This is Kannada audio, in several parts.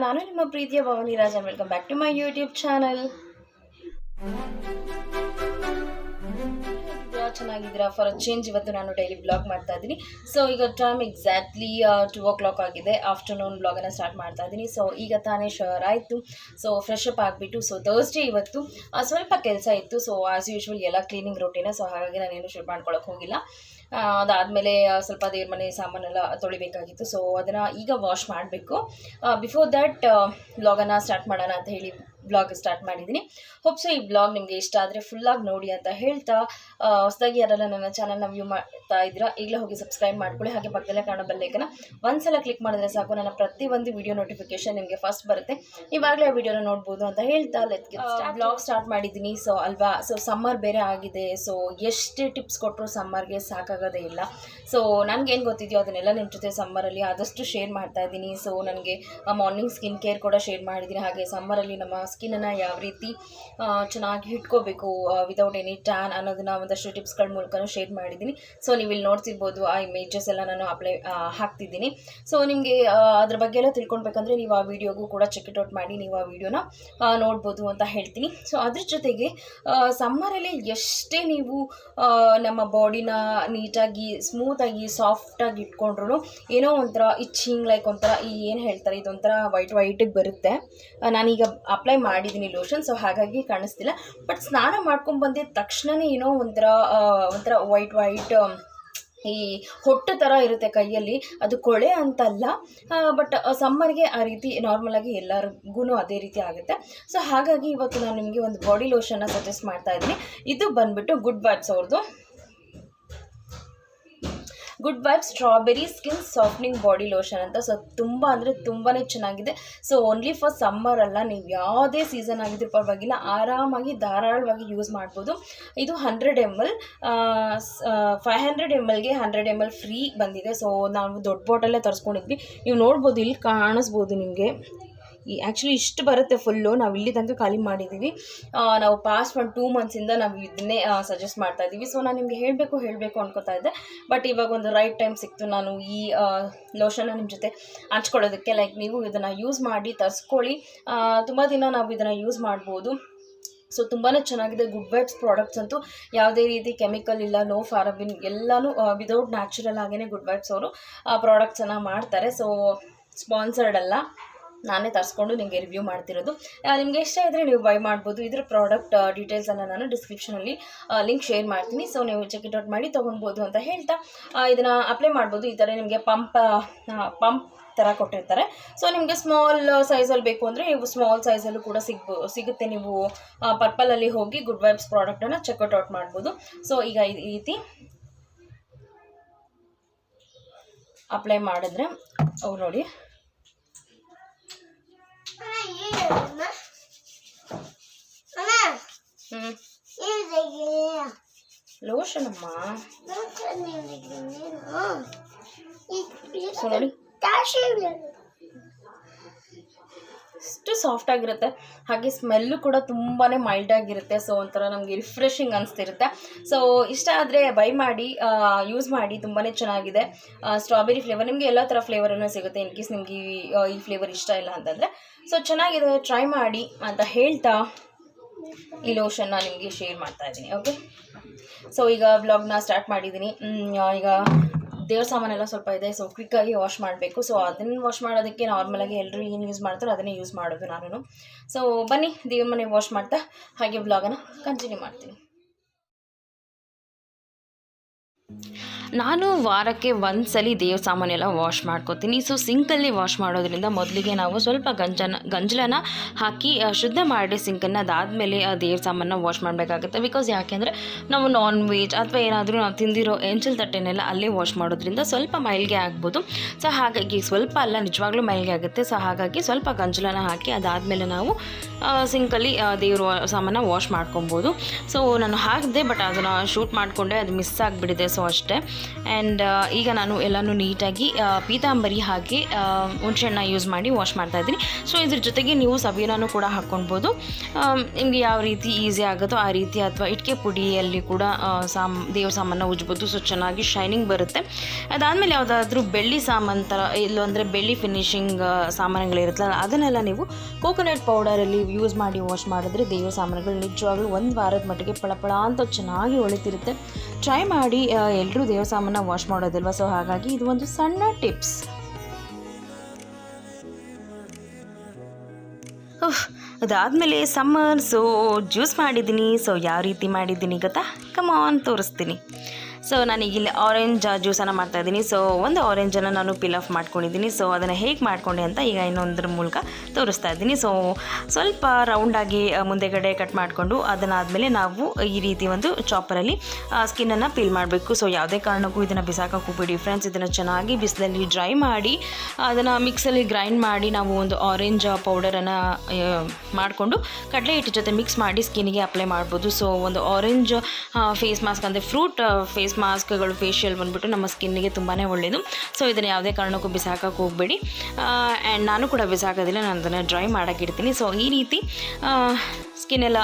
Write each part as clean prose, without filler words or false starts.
ನಾನು ನಿಮ್ಮ ಪ್ರೀತಿಯ Bhavani Raj and welcome back to my YouTube channel. ಚೆನ್ನಾಗಿದ್ದೀರಾ? ಫಾರ್ ಅ ಚೇಂಜ್ ಇವತ್ತು ನಾನು ಡೈಲಿ ಬ್ಲಾಗ್ ಮಾಡ್ತಾ ಇದ್ದೀನಿ. ಸೊ ಈಗ ಟೈಮ್ ಎಕ್ಸಾಕ್ಟ್ಲಿ 2 o'clock ಆಗಿದೆ. ಆಫ್ಟರ್ನೂನ್ ಬ್ಲಾಗನ್ನು ಸ್ಟಾರ್ಟ್ ಮಾಡ್ತಾ ಇದ್ದೀನಿ. ಸೊ ಈಗ ತಾನೇ ಶವರ್ ಆಯಿತು. ಸೊ ಫ್ರೆಶ್ ಅಪ್ ಆಗಿಬಿಟ್ಟು ಸೊ ಥರ್ಸ್ಡೇ ಇವತ್ತು ಸ್ವಲ್ಪ ಕೆಲಸ ಇತ್ತು. ಸೊ ಆ್ಯಸ್ ಯೂಶ್ವಲ್ ಎಲ್ಲ ಕ್ಲೀನಿಂಗ್ ರೂಟೀನೇ. ಸೊ ಹಾಗಾಗಿ ನಾನೇನು ಶೂಟ್ ಮಾಡ್ಕೊಳಕ್ಕೆ ಹೋಗಿಲ್ಲ. ಅದಾದಮೇಲೆ ಸ್ವಲ್ಪ ದೇವ್ರ ಮನೆ ಸಾಮಾನೆಲ್ಲ ತೊಳಿಬೇಕಾಗಿತ್ತು. ಸೊ ಅದನ್ನು ಈಗ ವಾಶ್ ಮಾಡಬೇಕು. ಬಿಫೋರ್ ದ್ಯಾಟ್ ಬ್ಲಾಗನ್ನು ಸ್ಟಾರ್ಟ್ ಮಾಡೋಣ ಅಂತ ಹೇಳಿ ಬ್ಲಾಗ್ ಸ್ಟಾರ್ಟ್ ಮಾಡಿದ್ದೀನಿ. ಹೋಪ್ಸು ಈ ಬ್ಲಾಗ್ ನಿಮಗೆ ಇಷ್ಟ ಆದರೆ ಫುಲ್ಲಾಗಿ ನೋಡಿ ಅಂತ ಹೇಳ್ತಾ, ಹೊಸದಾಗಿ ಯಾರೆಲ್ಲ ನನ್ನ ಚಾನಲ್ನ ವ್ಯೂ ಮಾಡ್ತಾ ಇದ್ದೀರಾ ಈಗಲೇ ಹೋಗಿ ಸಬ್ಸ್ಕ್ರೈಬ್ ಮಾಡ್ಕೊಳ್ಳಿ. ಹಾಗೆ ಪಕ್ಕದಲ್ಲೇ ಕಾಣೋ ಬೆಲ್ಲೈಕನ್ನ ಒಂದ್ಸಲ ಕ್ಲಿಕ್ ಮಾಡಿದ್ರೆ ಸಾಕು, ನನ್ನ ಪ್ರತಿಯೊಂದು ವಿಡಿಯೋ ನೋಟಿಫಿಕೇಶನ್ ನಿಮಗೆ ಫಸ್ಟ್ ಬರುತ್ತೆ. ನೀವಾಗಲೇ ಆ ವಿಡಿಯೋನ ನೋಡ್ಬೋದು ಅಂತ ಹೇಳ್ತಾ ಬ್ಲಾಗ್ ಸ್ಟಾರ್ಟ್ ಮಾಡಿದ್ದೀನಿ. ಸೊ ಅಲ್ವಾ, ಸೊ ಸಮ್ಮರ್ ಬೇರೆ ಆಗಿದೆ. ಸೊ ಎಷ್ಟೇ ಟಿಪ್ಸ್ ಕೊಟ್ಟರು ಸಮ್ಮರ್ಗೆ ಸಾಕಾಗೋದೇ ಇಲ್ಲ. ಸೊ ನನಗೇನು ಗೊತ್ತಿದೆಯೋ ಅದನ್ನೆಲ್ಲ ನಿಮ್ಮ ಜೊತೆ ಸಮ್ಮರಲ್ಲಿ ಆದಷ್ಟು ಶೇರ್ ಮಾಡ್ತಾ ಇದ್ದೀನಿ. ಸೊ ನನಗೆ ಮಾರ್ನಿಂಗ್ ಸ್ಕಿನ್ ಕೇರ್ ಕೂಡ ಶೇರ್ ಮಾಡಿದ್ದೀನಿ. ಹಾಗೆ ಸಮ್ಮರಲ್ಲಿ ನಮ್ಮ ಸ್ಕಿನ್ನನ್ನು ಯಾವ ರೀತಿ ಚೆನ್ನಾಗಿ ಇಟ್ಕೋಬೇಕು ವಿತೌಟ್ ಎನಿ ಟ್ಯಾನ್ ಅನ್ನೋದನ್ನ ಒಂದಷ್ಟು ಟಿಪ್ಸ್ಗಳ ಮೂಲಕ ಶೇರ್ ಮಾಡಿದ್ದೀನಿ. ಸೊ ನೀವು ಇಲ್ಲಿ ನೋಡ್ತಿರ್ಬೋದು, ಆ ಇಮೇಜಸ್ ಎಲ್ಲ ನಾನು ಹಾಕ್ತಿದ್ದೀನಿ. ಸೊ ನಿಮಗೆ ಅದ್ರ ಬಗ್ಗೆ ಎಲ್ಲ ತಿಳ್ಕೊಳ್ಬೇಕಂದ್ರೆ ನೀವು ಆ ವಿಡಿಯೋಗೂ ಕೂಡ ಚೆಕ್ ಇಟ್ ಔಟ್ ಮಾಡಿ ನೀವು ಆ ವಿಡಿಯೋನ ನೋಡ್ಬೋದು ಅಂತ ಹೇಳ್ತೀನಿ. ಸೊ ಅದ್ರ ಜೊತೆಗೆ ಸಮ್ಮರಲ್ಲಿ ಎಷ್ಟೇ ನೀವು ನಮ್ಮ ಬಾಡಿನ ನೀಟಾಗಿ ಸ್ಮೂತಾಗಿ ಸಾಫ್ಟಾಗಿ ಇಟ್ಕೊಂಡ್ರು ಏನೋ ಒಂಥರ ಇಚ್ಚಿಂಗ್ ಲೈಕ್ ಒಂಥರ ಏನು ಹೇಳ್ತಾರೆ, ಇದೊಂಥರ ವೈಟಿಗೆ ಬರುತ್ತೆ. ನಾನೀಗ ಅಪ್ಲೈ ಮಾಡಿದ್ದೀನಿ ಲೋಷನ್, ಸೊ ಹಾಗಾಗಿ ಕಾಣಿಸ್ತಿಲ್ಲ. ಬಟ್ ಸ್ನಾನ ಮಾಡ್ಕೊಂಡು ಬಂದಿದ್ದ ತಕ್ಷಣವೇ ಏನೋ ಒಂಥರ ವೈಟ್ ಈ ಹೊಟ್ಟು ಥರ ಇರುತ್ತೆ ಕೈಯಲ್ಲಿ. ಅದು ಕೊಳೆ ಅಂತಲ್ಲ, ಬಟ್ ಸಮ್ಮರ್ಗೆ ಆ ರೀತಿ ನಾರ್ಮಲಾಗಿ ಎಲ್ಲರಿಗೂ ಅದೇ ರೀತಿ ಆಗುತ್ತೆ. ಸೊ ಹಾಗಾಗಿ ಇವತ್ತು ನಾನು ನಿಮಗೆ ಒಂದು ಬಾಡಿ ಲೋಷನ್ನ ಸಜೆಸ್ಟ್ ಮಾಡ್ತಾ ಇದ್ದೀನಿ. ಇದು ಬಂದುಬಿಟ್ಟು ಗುಡ್ ವೈಬ್ಸ್ ಅವ್ರದ್ದು good vibes strawberry skin ಸಾಫ್ಟ್ನಿಂಗ್ body lotion ಅಂತ. ಸೊ ತುಂಬ ಅಂದರೆ ತುಂಬಾ ಚೆನ್ನಾಗಿದೆ. ಸೊ ಓನ್ಲಿ ಫಾರ್ ಸಮ್ಮರ್ ಅಲ್ಲ, ನೀವು ಯಾವುದೇ ಸೀಸನ್ ಆಗಿದ್ರೂ ಪರವಾಗಿಲ್ಲ, ಆರಾಮಾಗಿ ಧಾರಾಳವಾಗಿ ಯೂಸ್ ಮಾಡ್ಬೋದು. ಇದು 100 ml 500 mlಗೆ 100 ml ಫ್ರೀ ಬಂದಿದೆ. ಸೊ ನಾವು ದೊಡ್ಡ ಬಾಟಲ್ಲೇ ತರಿಸ್ಕೊಂಡಿದ್ವಿ. ನೀವು ನೋಡ್ಬೋದು, ಇಲ್ಲಿ ಕಾಣಿಸ್ಬೋದು ನಿಮಗೆ. ಆ್ಯಕ್ಚುಲಿ ಇಷ್ಟು ಬರುತ್ತೆ ಫುಲ್ಲು. ನಾವು ಇಲ್ಲಿ ತನಕ ಖಾಲಿ ಮಾಡಿದ್ದೀವಿ. ನಾವು ಪಾಸ್ಟ್ 2 ಮಂತ್ಸಿಂದ ನಾವು ಇದನ್ನೇ ಸಜೆಸ್ಟ್ ಮಾಡ್ತಾ ಇದ್ದೀವಿ. ಸೊ ನಾನು ನಿಮಗೆ ಹೇಳಬೇಕು ಅನ್ಕೋತಾ ಇದ್ದೆ, ಬಟ್ ಇವಾಗ ಒಂದು ರೈಟ್ ಟೈಮ್ ಸಿಕ್ತು ನಾನು ಈ ಲೋಷನ್ನ ನಿಮ್ಮ ಜೊತೆ ಹಂಚ್ಕೊಳ್ಳೋದಕ್ಕೆ. ಲೈಕ್ ನೀವು ಇದನ್ನು ಯೂಸ್ ಮಾಡಿ ತರಿಸ್ಕೊಳ್ಳಿ, ತುಂಬ ದಿನ ನಾವು ಇದನ್ನು ಯೂಸ್ ಮಾಡ್ಬೋದು. ಸೊ ತುಂಬಾ ಚೆನ್ನಾಗಿದೆ. ಗುಡ್ ವೈಬ್ಸ್ ಪ್ರಾಡಕ್ಟ್ಸ್ ಅಂತೂ ಯಾವುದೇ ರೀತಿ ಕೆಮಿಕಲ್ ಇಲ್ಲ, ನೋ ಫಾರಬಿನ್, ಎಲ್ಲನೂ ವಿದೌಟ್ ನ್ಯಾಚುರಲ್ ಆಗೇ ಗುಡ್ ವೈಬ್ಸ್ ಅವರು ಪ್ರಾಡಕ್ಟ್ಸನ್ನು ಮಾಡ್ತಾರೆ. ಸೊ ಸ್ಪಾನ್ಸರ್ಡ್ ಅಲ್ಲ, ನಾನೇ ತರಿಸ್ಕೊಂಡು ನಿಮಗೆ ರಿವ್ಯೂ ಮಾಡ್ತಿರೋದು. ನಿಮಗೆ ಇಷ್ಟ ಇದ್ದರೆ ನೀವು ಬೈ ಮಾಡ್ಬೋದು. ಇದರ ಪ್ರಾಡಕ್ಟ್ ಡೀಟೇಲ್ಸನ್ನು ನಾನು ಡಿಸ್ಕ್ರಿಪ್ಷನಲ್ಲಿ ಲಿಂಕ್ ಶೇರ್ ಮಾಡ್ತೀನಿ. ಸೊ ನೀವು ಚೆಕ್ ಇಟ್ ಔಟ್ ಮಾಡಿ ತೊಗೊಳ್ಬೋದು ಅಂತ ಹೇಳ್ತಾ ಇದನ್ನು ಅಪ್ಲೈ ಮಾಡ್ಬೋದು. ಈ ಥರ ನಿಮಗೆ ಪಂಪ್ ಥರ ಕೊಟ್ಟಿರ್ತಾರೆ. ಸೊ ನಿಮಗೆ ಸ್ಮಾಲ್ ಸೈಜಲ್ಲಿ ಬೇಕು ಅಂದರೆ ನೀವು ಸ್ಮಾಲ್ ಸೈಜಲ್ಲೂ ಕೂಡ ಸಿಗುತ್ತೆ. ನೀವು ಪರ್ಪಲಲ್ಲಿ ಹೋಗಿ ಗುಡ್ ವೈಬ್ಸ್ ಪ್ರಾಡಕ್ಟನ್ನು ಚೆಕ್ಔಟ್ ಔಟ್ ಮಾಡ್ಬೋದು. ಸೊ ಈಗ ಈ ರೀತಿ ಅಪ್ಲೈ ಮಾಡಿದ್ರೆ ಅವ್ರು ನೋಡಿ ಲೋಷನ್ ಅಮ್ಮ. ಸೊ ನೋಡಿ ಇಷ್ಟು ಸಾಫ್ಟ್ ಆಗಿರುತ್ತೆ. ಹಾಗೆ ಸ್ಮೆಲ್ಲು ಕೂಡ ತುಂಬಾ ಮೈಲ್ಡ್ ಆಗಿರುತ್ತೆ. ಸೊ ಒಂಥರ ನಮಗೆ ರಿಫ್ರೆಶಿಂಗ್ ಅನಿಸ್ತಿರುತ್ತೆ. ಸೊ ಇಷ್ಟ ಆದರೆ ಬೈ ಮಾಡಿ ಯೂಸ್ ಮಾಡಿ, ತುಂಬಾ ಚೆನ್ನಾಗಿದೆ. ಸ್ಟ್ರಾಬೆರಿ ಫ್ಲೇವರ್, ನಿಮಗೆ ಎಲ್ಲ ಥರ ಫ್ಲೇವರನ್ನು ಸಿಗುತ್ತೆ. ಇನ್ ಕೇಸ್ ನಿಮಗೆ ಈ ಫ್ಲೇವರ್ ಇಷ್ಟ ಇಲ್ಲ ಅಂತಂದರೆ ಸೊ ಚೆನ್ನಾಗಿದೆ, ಟ್ರೈ ಮಾಡಿ ಅಂತ ಹೇಳ್ತಾ ಈ ಲೋಷನ್ನ ನಿಮಗೆ ಶೇರ್ ಮಾಡ್ತಾ ಇದ್ದೀನಿ. ಓಕೆ, ಸೊ ಈಗ ಬ್ಲಾಗ್ನ ಸ್ಟಾರ್ಟ್ ಮಾಡಿದ್ದೀನಿ. ಈಗ ದೇವ್ರ ಸಾಮಾನೆಲ್ಲ ಸ್ವಲ್ಪ ಇದೆ. ಸೊ ಕ್ವಿಕ್ಕಾಗಿ ವಾಶ್ ಮಾಡಬೇಕು. ಸೊ ಅದನ್ನು ವಾಶ್ ಮಾಡೋದಕ್ಕೆ ನಾರ್ಮಲಾಗಿ ಎಲ್ಲರೂ ಏನು ಯೂಸ್ ಮಾಡ್ತಾರೋ ಅದನ್ನೇ ಯೂಸ್ ಮಾಡೋದು ನಾನು. ಸೊ ಬನ್ನಿ ದೇವ್ರ ಮನೆ ವಾಶ್ ಮಾಡ್ತಾ ಹಾಗೆ ಬ್ಲಾಗನ್ನು ಕಂಟಿನ್ಯೂ ಮಾಡ್ತೀನಿ. ನಾನು ವಾರಕ್ಕೆ ಒಂದ್ಸಲಿ ದೇವ್ರ ಸಾಮಾನೆಲ್ಲ ವಾಶ್ ಮಾಡ್ಕೋತೀನಿ. ಸೊ ಸಿಂಕಲ್ಲಿ ವಾಶ್ ಮಾಡೋದ್ರಿಂದ ಮೊದಲಿಗೆ ನಾವು ಸ್ವಲ್ಪ ಗಂಜಲನ ಹಾಕಿ ಶುದ್ಧ ಮಾಡಿ ಸಿಂಕನ್ನು, ಅದಾದಮೇಲೆ ಆ ದೇವ್ರ ಸಾಮಾನ ವಾಶ್ ಮಾಡಬೇಕಾಗುತ್ತೆ. ಬಿಕಾಸ್ ಯಾಕೆಂದರೆ ನಾವು ನಾನ್ ವೆಜ್ ಅಥವಾ ಏನಾದರೂ ನಾವು ತಿಂದಿರೋ ಎಂಚಲ್ ತಟ್ಟೆನೆಲ್ಲ ಅಲ್ಲೇ ವಾಶ್ ಮಾಡೋದ್ರಿಂದ ಸ್ವಲ್ಪ ಮೈಲ್ಗೆ ಆಗ್ಬೋದು. ಸೊ ಹಾಗಾಗಿ ಸ್ವಲ್ಪ ಅಲ್ಲ, ನಿಜವಾಗ್ಲೂ ಮೈಲ್ಗೆ ಆಗುತ್ತೆ. ಸೊ ಹಾಗಾಗಿ ಸ್ವಲ್ಪ ಗಂಜಲನ ಹಾಕಿ ಅದಾದಮೇಲೆ ನಾವು ಸಿಂಕಲ್ಲಿ ದೇವ್ರ ಸಾಮಾನ ವಾಶ್ ಮಾಡ್ಕೊಬೋದು. ಸೊ ನಾನು ಹಾಕಿದೆ, ಬಟ್ ಅದನ್ನು ಶೂಟ್ ಮಾಡಿಕೊಂಡೆ, ಅದು ಮಿಸ್ ಆಗಿಬಿಟ್ಟಿದೆ. ಸೊ ಅಷ್ಟೇ. ಆ್ಯಂಡ್ ಈಗ ನಾನು ಎಲ್ಲನೂ ನೀಟಾಗಿ ಪೀತಾಂಬರಿ ಹಾಕಿ ಹುಣಸೆಹಣ್ಣ ಯೂಸ್ ಮಾಡಿ ವಾಶ್ ಮಾಡ್ತಾಯಿದ್ದೀನಿ. ಸೊ ಇದ್ರ ಜೊತೆಗೆ ನೀವು ಸಬೀನಾನು ಕೂಡ ಹಾಕ್ಕೊಳ್ಬೋದು, ನಿಮಗೆ ಯಾವ ರೀತಿ ಈಸಿ ಆಗುತ್ತೋ ಆ ರೀತಿ, ಅಥವಾ ಇಟ್ಕೆ ಪುಡಿಯಲ್ಲಿ ಕೂಡ ದೇವ್ರ ಸಾಮಾನ ಉಜ್ಬೋದು. ಸೊ ಚೆನ್ನಾಗಿ ಶೈನಿಂಗ್ ಬರುತ್ತೆ. ಅದಾದಮೇಲೆ ಯಾವುದಾದ್ರೂ ಬೆಳ್ಳಿ ಸಾಮಾನು ಥರ ಇಲ್ಲಂದರೆ ಬೆಳ್ಳಿ ಫಿನಿಶಿಂಗ್ ಸಾಮಾನುಗಳಿರುತ್ತಲ್ಲ ಅದನ್ನೆಲ್ಲ ನೀವು ಕೋಕೋನಟ್ ಪೌಡರಲ್ಲಿ ಯೂಸ್ ಮಾಡಿ ವಾಶ್ ಮಾಡಿದ್ರೆ ದೇವ್ರ ಸಾಮಾನುಗಳು ನಿಜವಾಗ್ಲೂ ಒಂದು ವಾರದ ಮಟ್ಟಿಗೆ ಪಳಪಳ ಅಂತ ಚೆನ್ನಾಗಿ ಹೊಳಿತಿರುತ್ತೆ. ಟ್ರೈ ಮಾಡಿ, ಎಲ್ಲರೂ ದೇವ್ರ ಸಾಮಾನ ವಾಶ್ ಮಾಡೋದಿಲ್ವ, ಸೊ ಹಾಗಾಗಿ ಇದು ಒಂದು ಸಣ್ಣ ಟಿಪ್ಸ್. ಅದಾದಮೇಲೆ ಸಮ್ಮರ್, ಸೊ ಜ್ಯೂಸ್ ಮಾಡಿದ್ದೀನಿ. ಸೊ ಯಾವ ರೀತಿ ಮಾಡಿದ್ದೀನಿ ಗೊತ್ತಾ? ಕಮಾನ್ ತೋರಿಸ್ತೀನಿ. ಸೊ ನಾನೀಗ ಇಲ್ಲಿ ಆರೆಂಜ್ ಜ್ಯೂಸನ್ನು ಮಾಡ್ತಾಯಿದ್ದೀನಿ. ಸೊ ಒಂದು ಆರೆಂಜನ್ನು ನಾನು ಪಿಲ್ ಆಫ್ ಮಾಡ್ಕೊಂಡಿದ್ದೀನಿ. ಸೊ ಅದನ್ನು ಹೇಗೆ ಮಾಡ್ಕೊಂಡೆ ಅಂತ ಈಗ ಇನ್ನೊಂದರ ಮೂಲಕ ತೋರಿಸ್ತಾ ಇದ್ದೀನಿ. ಸೊ ಸ್ವಲ್ಪ ರೌಂಡಾಗಿ ಮುಂದೆಗಡೆ ಕಟ್ ಮಾಡಿಕೊಂಡು ಅದನ್ನಾದಮೇಲೆ ನಾವು ಈ ರೀತಿ ಒಂದು ಚಾಪರಲ್ಲಿ ಸ್ಕಿನ್ನನ್ನು ಪೀಲ್ ಮಾಡಬೇಕು. ಸೊ ಯಾವುದೇ ಕಾರಣಕ್ಕೂ ಇದನ್ನು ಬಿಸಾಕೋಕೆ ಹೋಗ್ಬೇಡಿ ಫ್ರೆಂಡ್ಸ್. ಇದನ್ನು ಚೆನ್ನಾಗಿ ಬಿಸಿಲಲ್ಲಿ ಡ್ರೈ ಮಾಡಿ ಅದನ್ನು ಮಿಕ್ಸಲ್ಲಿ ಗ್ರೈಂಡ್ ಮಾಡಿ ನಾವು ಒಂದು ಆರೆಂಜ್ ಪೌಡರನ್ನು ಮಾಡಿಕೊಂಡು ಕಡಲೆ ಹಿಟ್ಟು ಜೊತೆ ಮಿಕ್ಸ್ ಮಾಡಿ ಸ್ಕಿನ್ನಿಗೆ ಅಪ್ಲೈ ಮಾಡ್ಬೋದು. ಸೊ ಒಂದು ಆರೆಂಜ್ ಫೇಸ್ ಮಾಸ್ಕ್ ಅಂದರೆ ಫ್ರೂಟ್ ಫೇಸ್ ಮಾಸ್ಕ್ಗಳು ಫೇಶಿಯಲ್ ಬಂದುಬಿಟ್ಟು ನಮ್ಮ ಸ್ಕಿನ್ನಿಗೆ ತುಂಬಾ ಒಳ್ಳೆಯದು. ಸೊ ಇದನ್ನು ಯಾವುದೇ ಕಾರಣಕ್ಕೂ ಬಿಸಾಕೋಕೆ ಹೋಗಬೇಡಿ. ಆ್ಯಂಡ್ ನಾನು ಕೂಡ ಬಿಸಾಕೋದಿಲ್ಲ, ನಾನು ಅದನ್ನು ಡ್ರೈ ಮಾಡೋಕ್ಕಿಡ್ತೀನಿ. ಸೊ ಈ ರೀತಿ ಸ್ಕಿನ್ನೆಲ್ಲ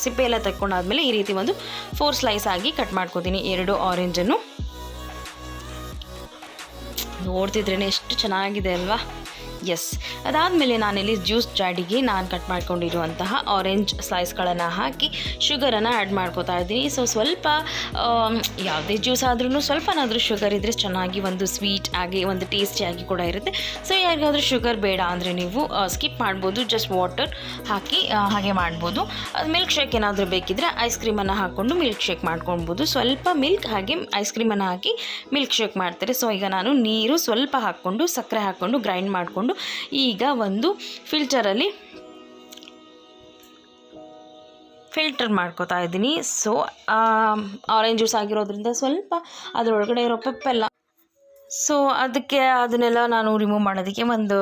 ಸಿಪ್ಪೆ ಎಲ್ಲ ತೆಕ್ಕೊಂಡಾದ್ಮೇಲೆ ಈ ರೀತಿ ಒಂದು 4 ಸ್ಲೈಸ್ ಆಗಿ ಕಟ್ ಮಾಡ್ಕೋತೀನಿ 2 ಆರೆಂಜನ್ನು. ನೋಡ್ತಿದ್ರೇ ಎಷ್ಟು ಚೆನ್ನಾಗಿದೆ ಅಲ್ವಾ? ಎಸ್. ಅದಾದಮೇಲೆ ನಾನಿಲ್ಲಿ ಜ್ಯೂಸ್ ಜಾಡಿಗೆ ನಾನು ಕಟ್ ಮಾಡ್ಕೊಂಡಿರುವಂತಹ ಆರೆಂಜ್ ಸ್ಲೈಸ್ಗಳನ್ನು ಹಾಕಿ ಶುಗರನ್ನು ಆ್ಯಡ್ ಮಾಡ್ಕೋತಾ ಇದ್ದೀನಿ. ಸೊ ಸ್ವಲ್ಪ ಯಾವುದೇ ಜ್ಯೂಸ್ ಆದ್ರೂ ಸ್ವಲ್ಪನಾದರೂ ಶುಗರ್ ಇದ್ದರೆ ಚೆನ್ನಾಗಿ ಒಂದು ಸ್ವೀಟ್ ಆಗಿ ಒಂದು ಟೇಸ್ಟಿಯಾಗಿ ಕೂಡ ಇರುತ್ತೆ. ಸೊ ಯಾರಿಗಾದರೂ ಶುಗರ್ ಬೇಡ ಅಂದರೆ ನೀವು ಸ್ಕಿಪ್ ಮಾಡ್ಬೋದು, ಜಸ್ಟ್ ವಾಟರ್ ಹಾಕಿ ಹಾಗೆ ಮಾಡ್ಬೋದು. ಅದು ಮಿಲ್ಕ್ ಶೇಕ್ ಏನಾದರೂ ಬೇಕಿದ್ದರೆ ಐಸ್ ಕ್ರೀಮನ್ನು ಹಾಕ್ಕೊಂಡು ಮಿಲ್ಕ್ ಶೇಕ್ ಮಾಡ್ಕೊಳ್ಬೋದು. ಸ್ವಲ್ಪ ಮಿಲ್ಕ್ ಹಾಗೆ ಐಸ್ ಕ್ರೀಮನ್ನು ಹಾಕಿ ಮಿಲ್ಕ್ ಶೇಕ್ ಮಾಡ್ತಾರೆ. ಸೊ ಈಗ ನಾನು ನೀರು ಸ್ವಲ್ಪ ಹಾಕ್ಕೊಂಡು ಸಕ್ಕರೆ ಹಾಕ್ಕೊಂಡು ಗ್ರೈಂಡ್ ಮಾಡಿಕೊಂಡು ಈಗ ಒಂದು ಫಿಲ್ಟರಲ್ಲಿ ಫಿಲ್ಟರ್ ಮಾಡ್ಕೋತಾ ಇದ್ದೀನಿ. ಸೊ ಆರೆಂಜ್ ಜ್ಯೂಸ್ ಆಗಿರೋದ್ರಿಂದ ಸ್ವಲ್ಪ ಅದರೊಳಗಡೆ ಇರೋ ಪೆಪ್ಪೆಲ್ಲ, ಸೊ ಅದನ್ನೆಲ್ಲ ನಾನು ರಿಮೂವ್ ಮಾಡೋದಕ್ಕೆ ಒಂದು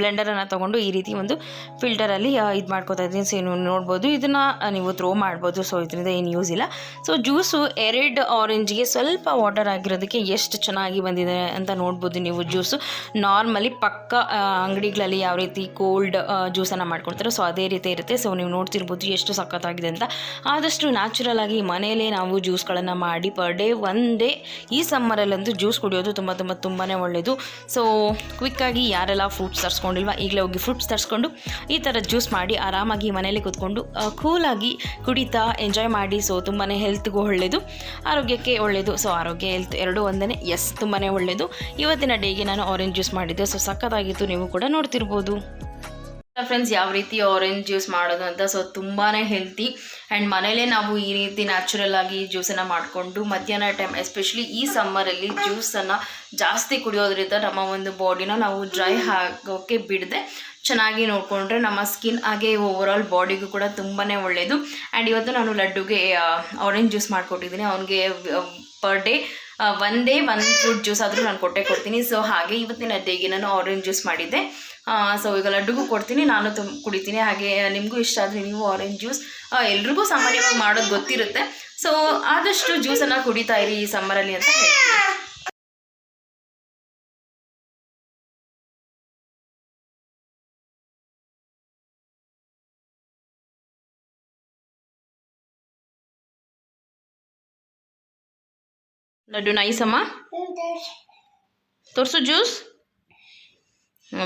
ಬ್ಲೆಂಡರನ್ನು ತೊಗೊಂಡು ಈ ರೀತಿ ಒಂದು ಫಿಲ್ಟರಲ್ಲಿ ಇದು ಮಾಡ್ಕೋತಾ ಇದ್ದೀನಿ. ಸೊ ನೀವು ನೋಡ್ಬೋದು, ಇದನ್ನು ನೀವು ಥ್ರೋ ಮಾಡ್ಬೋದು. ಸೊ ಇದರಿಂದ ಏನು ಯೂಸ್ ಇಲ್ಲ. ಸೊ ಜ್ಯೂಸು 2 ಆರೆಂಜ್ಗೆ ಸ್ವಲ್ಪ ವಾಟರ್ ಆಗಿರೋದಕ್ಕೆ ಎಷ್ಟು ಚೆನ್ನಾಗಿ ಬಂದಿದೆ ಅಂತ ನೋಡ್ಬೋದು ನೀವು. ಜ್ಯೂಸು ನಾರ್ಮಲಿ ಪಕ್ಕ ಅಂಗಡಿಗಳಲ್ಲಿ ಯಾವ ರೀತಿ ಕೋಲ್ಡ್ ಜ್ಯೂಸನ್ನು ಮಾಡ್ಕೊಡ್ತಾರೆ ಸೊ ಅದೇ ರೀತಿ ಇರುತ್ತೆ. ಸೊ ನೀವು ನೋಡ್ತಿರ್ಬೋದು ಎಷ್ಟು ಸಖತ್ತಾಗಿದೆ ಅಂತ. ಆದಷ್ಟು ನ್ಯಾಚುರಲ್ ಆಗಿ ಮನೆಯಲ್ಲೇ ನಾವು ಜ್ಯೂಸ್ಗಳನ್ನು ಮಾಡಿ ಪರ್ ಡೇ 1 ಡೇ ಈ ಸಮ್ಮರಲ್ಲಂತೂ ಜ್ಯೂಸ್ ಕುಡಿಯೋದು ತುಂಬಾ ಒಳ್ಳೆಯದು. ಸೊ ಕ್ವಿಕ್ಕಾಗಿ ಯಾರೆಲ್ಲ ಫ್ರೂಟ್ಸ್ ತರಿಸ್ಕೊಂಡಿಲ್ವಾ ಈಗಲೇ ಹೋಗಿ ಫ್ರೂಟ್ಸ್ ತರಿಸ್ಕೊಂಡು ಈ ಥರ ಜ್ಯೂಸ್ ಮಾಡಿ ಆರಾಮಾಗಿ ಮನೇಲಿ ಕೂತ್ಕೊಂಡು ಕೂಲಾಗಿ ಕುಡಿತಾ ಎಂಜಾಯ್ ಮಾಡಿ. ಸೊ ತುಂಬಾ ಹೆಲ್ತ್ಗೂ ಒಳ್ಳೆಯದು, ಆರೋಗ್ಯಕ್ಕೆ ಒಳ್ಳೆಯದು. ಸೊ ಆರೋಗ್ಯ ಹೆಲ್ತ್ ಎರಡೂ ಒಂದೇ. ಎಸ್, ತುಂಬಾ ಒಳ್ಳೆಯದು. ಇವತ್ತಿನ ಡೇಗೆ ನಾನು ಆರೆಂಜ್ ಜ್ಯೂಸ್ ಮಾಡಿದ್ದೆ. ಸೊ ಸಖತ್ತಾಗಿತ್ತು, ನೀವು ಕೂಡ ನೋಡ್ತಿರ್ಬೋದು. ಫ್ರೆಂಡ್ಸ್, ಯಾವ ರೀತಿ ಆರೆಂಜ್ ಜ್ಯೂಸ್ ಮಾಡೋದು ಅಂತ. ಸೊ ತುಂಬಾ ಹೆಲ್ತಿ ಆ್ಯಂಡ್ ಮನೇಲೇ ನಾವು ಈ ರೀತಿ ನ್ಯಾಚುರಲ್ ಆಗಿ ಜ್ಯೂಸನ್ನು ಮಾಡಿಕೊಂಡು ಮಧ್ಯಾಹ್ನ ಟೈಮ್ ಎಸ್ಪೆಷಲಿ ಈ ಸಮ್ಮರಲ್ಲಿ ಜ್ಯೂಸನ್ನು ಜಾಸ್ತಿ ಕುಡಿಯೋದ್ರಿಂದ ನಮ್ಮ ಒಂದು ಬಾಡಿನ ನಾವು ಡ್ರೈ ಆಗೋಕ್ಕೆ ಬಿಡದೆ ಚೆನ್ನಾಗಿ ನೋಡಿಕೊಂಡ್ರೆ ನಮ್ಮ ಸ್ಕಿನ್ ಹಾಗೆ ಓವರಾಲ್ ಬಾಡಿಗೂ ಕೂಡ ತುಂಬಾ ಒಳ್ಳೆಯದು. ಆ್ಯಂಡ್ ಇವತ್ತು ನಾನು ಲಡ್ಡುಗೆ ಆರೆಂಜ್ ಜ್ಯೂಸ್ ಮಾಡಿಕೊಟ್ಟಿದ್ದೀನಿ. ಅವನಿಗೆ per day 1 day 1 fruit juice ಆದರೂ ನಾನು ಕೊಡ್ತೀನಿ. ಸೊ ಹಾಗೆ ಇವತ್ತಿನ ಡೇಗೆ ನಾನು ಆರೆಂಜ್ ಜ್ಯೂಸ್ ಮಾಡಿದ್ದೆ. ಸೊ ಈಗ ಲಡ್ಡುಗೂ ಕೊಡ್ತೀನಿ, ನಾನು ಕುಡಿತೀನಿ. ಹಾಗೆ ನಿಮಗೂ ಇಷ್ಟ ಆದರೆ ನೀವು ಆರೆಂಜ್ ಜ್ಯೂಸ್ ಎಲ್ರಿಗೂ ಸಾಮಾನ್ಯವಾಗಿ ಮಾಡೋದು ಗೊತ್ತಿರುತ್ತೆ. ಸೊ ಆದಷ್ಟು ಜ್ಯೂಸನ್ನು ಕುಡಿತಾ ಇರಿ ಈ ಸಮ್ಮರಲ್ಲಿ ಅಂತ ಹೇಳ್ತೀನಿ. ಲಡ್ಡು ನೈಸ್ ಅಮ್ಮ, ತೋರಿಸು ಜ್ಯೂಸ್.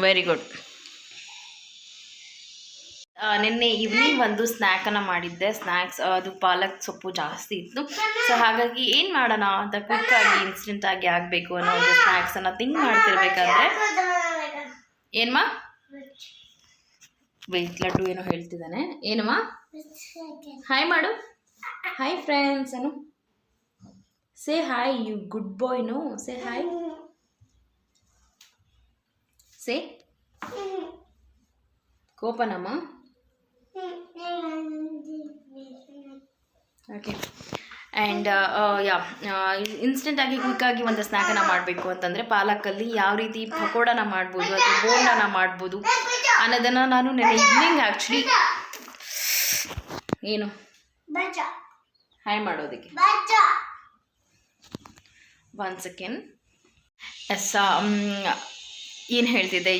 Very good. ನಿನ್ನೆ ಈವ್ನಿಂಗ್ ಒಂದು ಸ್ನ್ಯಾಕನ್ನು ಮಾಡಿದ್ದೆ. ಸ್ನ್ಯಾಕ್ಸ್ ಅದು ಪಾಲಕ್ ಸೊಪ್ಪು ಜಾಸ್ತಿ ಇತ್ತು. ಸೊ ಹಾಗಾಗಿ ಏನು ಮಾಡೋಣ ಅಂತ ಕ್ವಿಕ್ಕಾಗಿ ಇನ್ಸ್ಟೆಂಟಾಗಿ ಆಗಬೇಕು ಅನ್ನೋ ಒಂದು ಸ್ನ್ಯಾಕ್ಸನ್ನು ಥಿಂಕ್ ಮಾಡ್ತಿರ್ಬೇಕಾದ್ರೆ ಏನಮ್ಮ ವೆಯ್ಟ್ ಲಡ್ಡು ಏನೋ ಹೇಳ್ತಿದ್ದಾನೆ. ಏನಮ್ಮ ಹಾಯ್ ಮಾಡು. ಹಾಯ್ ಫ್ರೆಂಡ್ಸ್ ಅನು. Say hi, you good boy. No, say hi. Say ಕೋಪನಮ್ಮ. ಓಕೆ. ಆ್ಯಂಡ್ ಇನ್ಸ್ಟೆಂಟಾಗಿ ಕ್ವಿಕ್ಕಾಗಿ ಒಂದು ಸ್ನ್ಯಾಕನ್ನು ಮಾಡಬೇಕು ಅಂತಂದರೆ ಪಾಲಕಲ್ಲಿ ಯಾವ ರೀತಿ ಪಕೋಡನ ಮಾಡ್ಬೋದು ಅಥವಾ ಬೋಂಡನ ಮಾಡ್ಬೋದು ಅನ್ನೋದನ್ನು ನಾನು ನೆನ್ನೆ ಈವ್ನಿಂಗ್ ಆ್ಯಕ್ಚುಲಿ ಏನು ಹಾಯ್ ಮಾಡೋದಕ್ಕೆ 1 ಸೆಕೆಂಡ್. ಎಸ್, ಏನು ಹೇಳ್ತಿದ್ದೆ,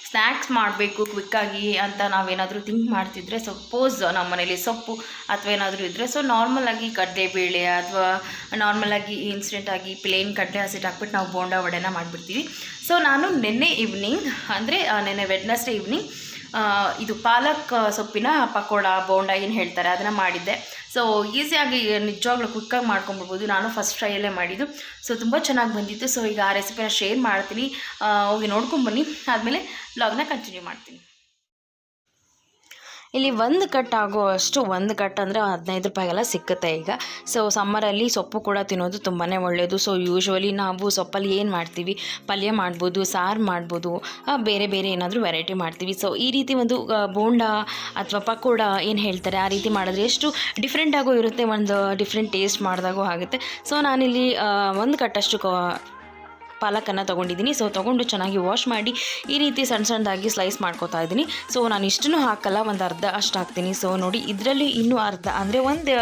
ಸ್ನ್ಯಾಕ್ಸ್ ಮಾಡಬೇಕು ಕ್ವಿಕ್ಕಾಗಿ ಅಂತ ನಾವೇನಾದರೂ ಥಿಂಕ್ ಮಾಡ್ತಿದ್ರೆ, ಸಪೋಸ್ ನಮ್ಮ ಮನೇಲಿ ಸೊಪ್ಪು ಅಥವಾ ಏನಾದರೂ ಇದ್ದರೆ, ಸೊ ನಾರ್ಮಲಾಗಿ ಕಡಲೆಬೇಳೆ ಅಥವಾ ನಾರ್ಮಲಾಗಿ ಇನ್ಸ್ಟೆಂಟಾಗಿ ಪ್ಲೇನ್ ಕಡಲೆ ಹಸಿಟ್ಟು ಹಾಕ್ಬಿಟ್ಟು ನಾವು ಬೋಂಡ ವಡೆನ ಮಾಡಿಬಿಡ್ತೀವಿ. ಸೊ ನಾನು ನಿನ್ನೆ ಈವ್ನಿಂಗ್, ಅಂದರೆ ನಿನ್ನೆ ವೆಡ್ನೆಸ್ಡೇ ಈವ್ನಿಂಗ್ ಇದು ಪಾಲಕ್ ಸೊಪ್ಪಿನ ಪಕೋಡ ಬೋಂಡ ಏನು ಹೇಳ್ತಾರೆ ಅದನ್ನು ಮಾಡಿದ್ದೆ. ಸೊ ಈಸಿಯಾಗಿ ನಿಜವಾಗ್ಲೂ ಕ್ವಿಕ್ಕಾಗಿ ಮಾಡ್ಕೊಂಬಿಡ್ಬೋದು. ನಾನು ಫಸ್ಟ್ ಟ್ರೈಯಲ್ಲೇ ಮಾಡಿದ್ದು, ಸೊ ತುಂಬ ಚೆನ್ನಾಗಿ ಬಂದಿತ್ತು. ಸೊ ಈಗ ಆ ರೆಸಿಪಿನ ಶೇರ್ ಮಾಡ್ತೀನಿ, ಹೋಗಿ ನೋಡ್ಕೊಂಬನ್ನಿ. ಆದಮೇಲೆ ವ್ಲಾಗ್ನ ಕಂಟಿನ್ಯೂ ಮಾಡ್ತೀನಿ. ಇಲ್ಲಿ ಒಂದು ಕಟ್ ಆಗುವಷ್ಟು, ಒಂದು ಕಟ್ ಅಂದರೆ 15 ರೂಪಾಯಿಗೆಲ್ಲ ಸಿಕ್ಕುತ್ತೆ ಈಗ. ಸೊ ಸಮ್ಮರಲ್ಲಿ ಸೊಪ್ಪು ಕೂಡ ತಿನ್ನೋದು ತುಂಬಾ ಒಳ್ಳೆಯದು. ಸೊ ಯೂಶ್ವಲಿ ನಾವು ಸೊಪ್ಪಲ್ಲಿ ಏನು ಮಾಡ್ತೀವಿ, ಪಲ್ಯ ಮಾಡ್ಬೋದು, ಸಾರು ಮಾಡ್ಬೋದು, ಬೇರೆ ಬೇರೆ ಏನಾದರೂ ವೆರೈಟಿ ಮಾಡ್ತೀವಿ. ಸೊ ಈ ರೀತಿ ಒಂದು ಬೋಂಡ ಅಥವಾ ಪಕೋಡ ಏನು ಹೇಳ್ತಾರೆ ಆ ರೀತಿ ಮಾಡಿದ್ರೆ ಎಷ್ಟು ಡಿಫ್ರೆಂಟಾಗೂ ಇರುತ್ತೆ, ಒಂದು ಡಿಫ್ರೆಂಟ್ ಟೇಸ್ಟ್ ಮಾಡಿದಾಗೂ ಆಗುತ್ತೆ. ಸೊ ನಾನಿಲ್ಲಿ ಒಂದು ಕಟ್ಟಷ್ಟು ಪಾಲಕನ್ನು ತೊಗೊಂಡಿದ್ದೀನಿ. ಸೊ ತೊಗೊಂಡು ಚೆನ್ನಾಗಿ ವಾಶ್ ಮಾಡಿ ಈ ರೀತಿ ಸಣ್ಣ ಸಣ್ಣದಾಗಿ ಸ್ಲೈಸ್ ಮಾಡ್ಕೋತಾ ಇದ್ದೀನಿ. ಸೊ ನಾನು ಇಷ್ಟನ್ನು ಹಾಕಲ್ಲ, ಒಂದು ಅರ್ಧ ಅಷ್ಟು ಹಾಕ್ತೀನಿ. ಸೊ ನೋಡಿ, ಇದರಲ್ಲಿ ಇನ್ನೂ ಅರ್ಧ ಅಂದರೆ ಒಂದು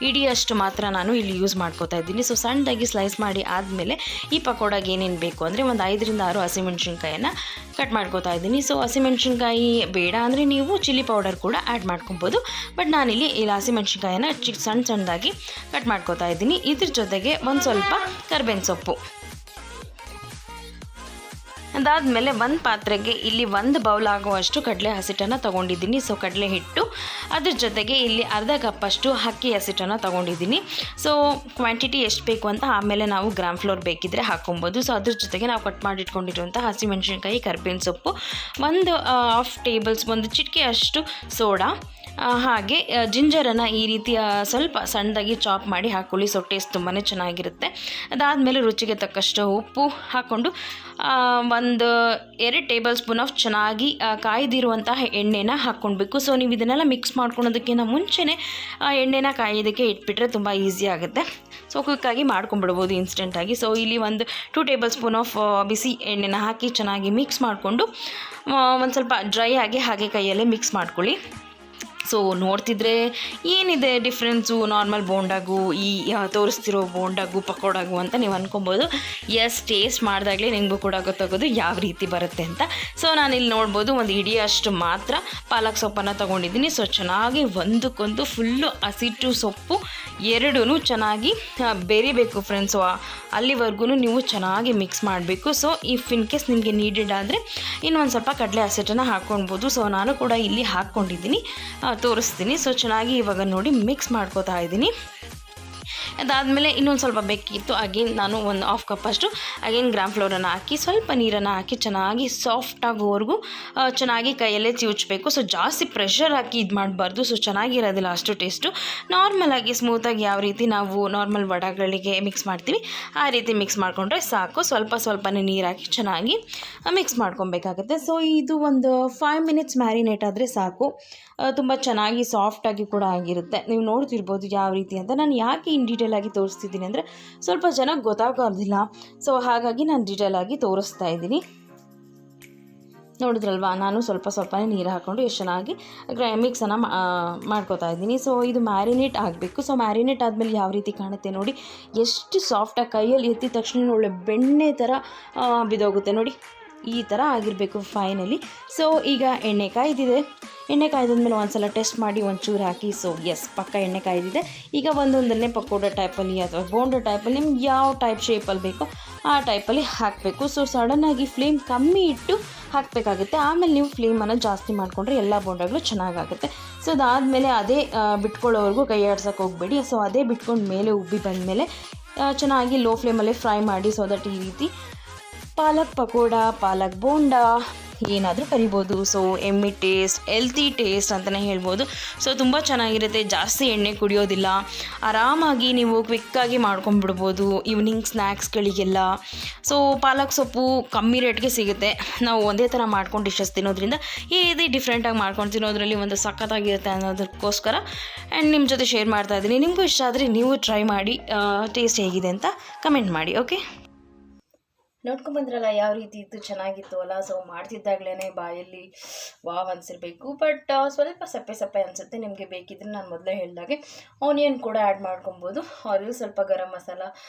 ಇಡಿಯಷ್ಟು ಮಾತ್ರ ನಾನು ಇಲ್ಲಿ ಯೂಸ್ ಮಾಡ್ಕೋತಾ ಇದ್ದೀನಿ. ಸೊ ಸಣ್ಣದಾಗಿ ಸ್ಲೈಸ್ ಮಾಡಿ ಆದಮೇಲೆ ಈ ಪಕೋಡಾಗೆ ಏನೇನು ಬೇಕು ಅಂದರೆ ಒಂದು 5 ರಿಂದ 6 ಹಸಿಮೆಣ್ಸಿನ್ಕಾಯನ್ನು ಕಟ್ ಮಾಡ್ಕೋತಾ ಇದ್ದೀನಿ. ಸೊ ಹಸಿಮೆಣ್ಸಿನ್ಕಾಯಿ ಬೇಡ ಅಂದರೆ ನೀವು ಚಿಲ್ಲಿ ಪೌಡರ್ ಕೂಡ ಆ್ಯಡ್ ಮಾಡ್ಕೊಬೋದು. ಬಟ್ ನಾನಿಲ್ಲಿ ಹಸಿಮೆಣ್ಸಿನ್ಕಾಯನ್ನು ಸಣ್ಣ ಸಣ್ಣದಾಗಿ ಕಟ್ ಮಾಡ್ಕೋತಾ ಇದ್ದೀನಿ. ಇದ್ರ ಜೊತೆಗೆ ಒಂದು ಸ್ವಲ್ಪ ಕರ್ಬೇವಿನ ಸೊಪ್ಪು. ಅದಾದಮೇಲೆ ಒಂದು ಪಾತ್ರೆಗೆ ಇಲ್ಲಿ 1 ಬೌಲ್ ಆಗುವಷ್ಟು ಕಡಲೆ ಹಸಿಟ್ಟನ್ನು ತೊಗೊಂಡಿದ್ದೀನಿ. ಸೊ ಕಡಲೆ ಹಿಟ್ಟು, ಅದ್ರ ಜೊತೆಗೆ ಇಲ್ಲಿ ಅರ್ಧ ಕಪ್ಪಷ್ಟು ಅಕ್ಕಿ ಹಸಿಟ್ಟನ್ನು ತೊಗೊಂಡಿದ್ದೀನಿ. ಸೊ ಕ್ವಾಂಟಿಟಿ ಎಷ್ಟು ಬೇಕು ಅಂತ ಆಮೇಲೆ ನಾವು ಗ್ರಾಮ್ ಫ್ಲೋರ್ ಬೇಕಿದ್ದರೆ ಹಾಕ್ಕೊಬೋದು. ಸೊ ಅದ್ರ ಜೊತೆಗೆ ನಾವು ಕಟ್ ಮಾಡಿಟ್ಕೊಂಡಿರುವಂಥ ಹಸಿಮೆಣ್ಸಿನ್ಕಾಯಿ, ಕರ್ಬೇವಿನ ಸೊಪ್ಪು, ಒಂದು ಹಾಫ್ ಟೇಬಲ್ ಸ್ಪೂನ್, ಒಂದು ಚಿಟಿಕೆ ಅಷ್ಟು ಸೋಡಾ, ಹಾಗೆ ಜಿಂಜರನ್ನು ಈ ರೀತಿಯ ಸ್ವಲ್ಪ ಸಣ್ಣದಾಗಿ ಚಾಪ್ ಮಾಡಿ ಹಾಕ್ಕೊಳ್ಳಿ. ಸೊ ಟೇಸ್ಟ್ ತುಂಬಾ ಚೆನ್ನಾಗಿರುತ್ತೆ. ಅದಾದಮೇಲೆ ರುಚಿಗೆ ತಕ್ಕಷ್ಟು ಉಪ್ಪು ಹಾಕ್ಕೊಂಡು ಒಂದು 2 ಟೇಬಲ್ ಸ್ಪೂನ್ ಆಫ್ ಚೆನ್ನಾಗಿ ಕಾಯ್ದಿರುವಂತಹ ಎಣ್ಣೆನ ಹಾಕ್ಕೊಳ್ಬೇಕು. ಸೊ ನೀವು ಇದನ್ನೆಲ್ಲ ಮಿಕ್ಸ್ ಮಾಡ್ಕೊಳೋದಕ್ಕಿಂತ ಮುಂಚೆನೇ ಎಣ್ಣೆನ ಕಾಯೋದಕ್ಕೆ ಇಟ್ಬಿಟ್ರೆ ತುಂಬ ಈಸಿ ಆಗುತ್ತೆ. ಸೊ ಕ್ವಿಕ್ಕಾಗಿ ಮಾಡ್ಕೊಂಬಿಡ್ಬೋದು ಇನ್ಸ್ಟೆಂಟಾಗಿ. ಸೊ ಇಲ್ಲಿ ಒಂದು 2 ಟೇಬಲ್ ಸ್ಪೂನ್ ಆಫ್ ಬಿಸಿ ಎಣ್ಣೆನ ಹಾಕಿ ಚೆನ್ನಾಗಿ ಮಿಕ್ಸ್ ಮಾಡಿಕೊಂಡು ಒಂದು ಸ್ವಲ್ಪ ಡ್ರೈ ಆಗಿ ಹಾಗೆ ಕೈಯಲ್ಲೇ ಮಿಕ್ಸ್ ಮಾಡ್ಕೊಳ್ಳಿ. ಸೊ ನೋಡ್ತಿದ್ರೆ ಏನಿದೆ ಡಿಫ್ರೆನ್ಸು ನಾರ್ಮಲ್ ಬೋಂಡಾಗೂ ಈ ತೋರಿಸ್ತಿರೋ ಬೋಂಡಾಗೂ ಪಕೋಡಾಗೂ ಅಂತ ನೀವು ಅಂದ್ಕೊಬೋದು. ಎಸ್, ಟೇಸ್ಟ್ ಮಾಡಿದಾಗಲೇ ನಿಮಗೂ ಕೂಡ ಗೊತ್ತಾಗೋದು ಯಾವ ರೀತಿ ಬರುತ್ತೆ ಅಂತ. ಸೊ ನಾನಿಲ್ಲಿ ನೋಡ್ಬೋದು ಒಂದು ಇಡಿಯಷ್ಟು ಮಾತ್ರ ಪಾಲಕ್ ಸೊಪ್ಪನ್ನು ತೊಗೊಂಡಿದ್ದೀನಿ. ಸೊ ಚೆನ್ನಾಗಿ ಒಂದಕ್ಕೊಂದು ಫುಲ್ಲು ಹಸಿಟ್ಟು ಸೊಪ್ಪು ಎರಡೂ ಚೆನ್ನಾಗಿ ಬೆರಿಬೇಕು ಫ್ರೆಂಡ್ಸು. ಅಲ್ಲಿವರೆಗೂ ನೀವು ಚೆನ್ನಾಗಿ ಮಿಕ್ಸ್ ಮಾಡಬೇಕು. ಸೊ ಇಫ್ ಇನ್ ಕೇಸ್ ನಿಮಗೆ ನೀಡೆಡ್ ಆದರೆ ಇನ್ನೊಂದು ಸ್ವಲ್ಪ ಕಡಲೆ ಹಸಿಟ್ಟನ್ನು ಹಾಕ್ಕೊಳ್ಬೋದು. ಸೊ ನಾನು ಕೂಡ ಇಲ್ಲಿ ಹಾಕ್ಕೊಂಡಿದ್ದೀನಿ, ತೋರಿಸ್ತೀನಿ. ಸೊ ಚೆನ್ನಾಗಿ ಇವಾಗ ನೋಡಿ ಮಿಕ್ಸ್ ಮಾಡ್ಕೋತಾ ಇದ್ದೀನಿ. ಅದಾದಮೇಲೆ ಇನ್ನೊಂದು ಸ್ವಲ್ಪ ಬೇಕಿತ್ತು. ಅಗೇನ್ ನಾನು ಒಂದು ಹಾಫ್ ಕಪ್ಪಷ್ಟು ಅಗೇನ್ ಗ್ರಾಮ್ ಫ್ಲೋರನ್ನು ಹಾಕಿ ಸ್ವಲ್ಪ ನೀರನ್ನು ಹಾಕಿ ಚೆನ್ನಾಗಿ ಸಾಫ್ಟ್ ಆಗೋವರೆಗೂ ಚೆನ್ನಾಗಿ ಕೈಯಲ್ಲೇ ಚಿವುಚಬೇಕು. ಸೊ ಜಾಸ್ತಿ ಪ್ರೆಷರ್ ಹಾಕಿ ಇದು ಮಾಡಬಾರ್ದು. ಸೊ ಚೆನ್ನಾಗಿರೋದಿಲ್ಲ ಅಷ್ಟು ಟೇಸ್ಟು. ನಾರ್ಮಲಾಗಿ ಸ್ಮೂತಾಗಿ ಯಾವ ರೀತಿ ನಾವು ನಾರ್ಮಲ್ ವಡೆಗಳಿಗೆ ಮಿಕ್ಸ್ ಮಾಡ್ತೀವಿ ಆ ರೀತಿ ಮಿಕ್ಸ್ ಮಾಡಿಕೊಂಡ್ರೆ ಸಾಕು. ಸ್ವಲ್ಪನೇ ನೀರು ಹಾಕಿ ಚೆನ್ನಾಗಿ ಮಿಕ್ಸ್ ಮಾಡ್ಕೊಬೇಕಾಗುತ್ತೆ. ಸೊ ಇದು ಒಂದು 5 ಮಿನಿಟ್ಸ್ ಮ್ಯಾರಿನೇಟ್ ಆದರೆ ಸಾಕು. ತುಂಬ ಚೆನ್ನಾಗಿ ಸಾಫ್ಟಾಗಿ ಕೂಡ ಆಗಿರುತ್ತೆ. ನೀವು ನೋಡ್ತಿರ್ಬೋದು ಯಾವ ರೀತಿ ಅಂತ. ನಾನು ಯಾಕೆ ಇನ್ ಡೀಟೇಲ್ ಆಗಿ ತೋರಿಸ್ತಿದ್ದೀನಿ ಅಂದರೆ ಸ್ವಲ್ಪ ಜನ ಗೊತ್ತಾಗೋದಿಲ್ಲ. ಸೊ ಹಾಗಾಗಿ ನಾನು ಡೀಟೇಲ್ ಆಗಿ ತೋರಿಸ್ತಾ ಇದ್ದೀನಿ. ನೋಡಿದ್ರಲ್ವಾ, ನಾನು ಸ್ವಲ್ಪನೇ ನೀರು ಹಾಕ್ಕೊಂಡು ಎಷ್ಟು ಚೆನ್ನಾಗಿ ಮಿಕ್ಸನ್ನು ಮಾಡ್ಕೋತಾ ಇದ್ದೀನಿ. ಸೊ ಇದು ಮ್ಯಾರಿನೇಟ್ ಆಗಬೇಕು. ಸೊ ಮ್ಯಾರಿನೇಟ್ ಆದಮೇಲೆ ಯಾವ ರೀತಿ ಕಾಣುತ್ತೆ ನೋಡಿ, ಎಷ್ಟು ಸಾಫ್ಟಾಗಿ ಕೈಯಲ್ಲಿ ಎತ್ತಿದ ತಕ್ಷಣ ಒಳ್ಳೆ ಬೆಣ್ಣೆ ಥರ ಬಿದ್ದೋಗುತ್ತೆ ನೋಡಿ, ಈ ಥರ ಆಗಿರಬೇಕು ಫೈನಲಿ. ಸೊ ಈಗ ಎಣ್ಣೆ ಕಾಯ್ದಿದೆ. ಎಣ್ಣೆ ಕಾಯ್ದಾದ್ಮೇಲೆ ಒಂದ್ಸಲ ಟೆಸ್ಟ್ ಮಾಡಿ ಒಂಚೂರು ಹಾಕಿ. ಸೊ ಎಸ್, ಪಕ್ಕ ಎಣ್ಣೆ ಕಾಯ್ದಿದೆ. ಈಗ ಒಂದೊಂದನ್ನೇ ಪಕೋಡ ಟೈಪಲ್ಲಿ ಅಥವಾ ಬೋಂಡ ಟೈಪಲ್ಲಿ ನಿಮ್ಗೆ ಯಾವ ಟೈಪ್ ಶೇಪಲ್ಲಿ ಬೇಕೋ ಆ ಟೈಪಲ್ಲಿ ಹಾಕಬೇಕು. ಸೊ ಸಡನ್ನಾಗಿ ಫ್ಲೇಮ್ ಕಮ್ಮಿ ಇಟ್ಟು ಹಾಕಬೇಕಾಗುತ್ತೆ. ಆಮೇಲೆ ನೀವು ಫ್ಲೇಮನ್ನು ಜಾಸ್ತಿ ಮಾಡಿಕೊಂಡ್ರೆ ಎಲ್ಲ ಬೋಂಡಗಳು ಚೆನ್ನಾಗಾಗುತ್ತೆ. ಸೊ ಅದಾದಮೇಲೆ ಅದೇ ಬಿಟ್ಕೊಳ್ಳೋವರೆಗೂ ಕೈ ಆಡ್ಸೋಕೆ ಹೋಗಬೇಡಿ. ಸೊ ಅದೇ ಬಿಟ್ಕೊಂಡು ಮೇಲೆ ಉಬ್ಬಿ ಬಂದಮೇಲೆ ಚೆನ್ನಾಗಿ ಲೋ ಫ್ಲೇಮಲ್ಲೇ ಫ್ರೈ ಮಾಡಿ. ಸೊ ದಟ್ ಈ ರೀತಿ ಪಾಲಕ್ ಪಕೋಡ, ಪಾಲಕ್ ಬೋಂಡ ಏನಾದರೂ ಕರಿಬೋದು. ಸೊ ಎಮ್ಮಿ ಟೇಸ್ಟ್, ಹೆಲ್ತಿ ಟೇಸ್ಟ್ ಅಂತಲೇ ಹೇಳ್ಬೋದು. ಸೊ ತುಂಬ ಚೆನ್ನಾಗಿರುತ್ತೆ, ಜಾಸ್ತಿ ಎಣ್ಣೆ ಕುಡಿಯೋದಿಲ್ಲ, ಆರಾಮಾಗಿ ನೀವು ಕ್ವಿಕ್ಕಾಗಿ ಮಾಡ್ಕೊಂಡ್ಬಿಡ್ಬೋದು ಈವ್ನಿಂಗ್ ಸ್ನ್ಯಾಕ್ಸ್ಗಳಿಗೆಲ್ಲ. ಸೊ ಪಾಲಕ್ ಸೊಪ್ಪು ಕಮ್ಮಿ ರೇಟ್ಗೆ ಸಿಗುತ್ತೆ. ನಾವು ಒಂದೇ ಥರ ಮಾಡ್ಕೊಂಡು ಡಿಶಸ್ ತಿನ್ನೋದ್ರಿಂದ ಈ ರೀತಿ ಡಿಫ್ರೆಂಟಾಗಿ ಮಾಡ್ಕೊಂಡು ತಿನ್ನೋದ್ರಲ್ಲಿ ಒಂದು ಸಖತ್ತಾಗಿರುತ್ತೆ ಅನ್ನೋದಕ್ಕೋಸ್ಕರ ಆ್ಯಂಡ್ ನಿಮ್ಮ ಜೊತೆ ಶೇರ್ ಮಾಡ್ತಾಯಿದ್ದೀನಿ. ನಿಮಗೂ ಇಷ್ಟ ಆದರೆ ನೀವು ಟ್ರೈ ಮಾಡಿ, ಟೇಸ್ಟ್ ಹೇಗಿದೆ ಅಂತ ಕಮೆಂಟ್ ಮಾಡಿ. ಓಕೆ. ನೋಡ್ಕೊಂಬಂದ್ರಲ್ಲ ಯಾವ ರೀತಿ ಇತ್ತು, ಚೆನ್ನಾಗಿತ್ತು ಅಲ್ಲ. ಸೊ ಮಾಡ್ತಿದ್ದಾಗಲೇ ಬಾಯಲ್ಲಿ ವಾವ್ ಅನಿಸಿರ್ಬೇಕು. ಬಟ್ ಸ್ವಲ್ಪ ಸಪ್ಪೆ ಸಪ್ಪೆ ಅನಿಸುತ್ತೆ. ನಿಮಗೆ ಬೇಕಿದ್ರೆ ನಾನು ಮೊದಲೇ ಹೇಳಿದಾಗೆ ಆನಿಯನ್ ಕೂಡ ಆ್ಯಡ್ ಮಾಡ್ಕೊಬೋದು, ಅವ್ರಿಗೆ ಸ್ವಲ್ಪ ಗರಂ ಮಸಾಲ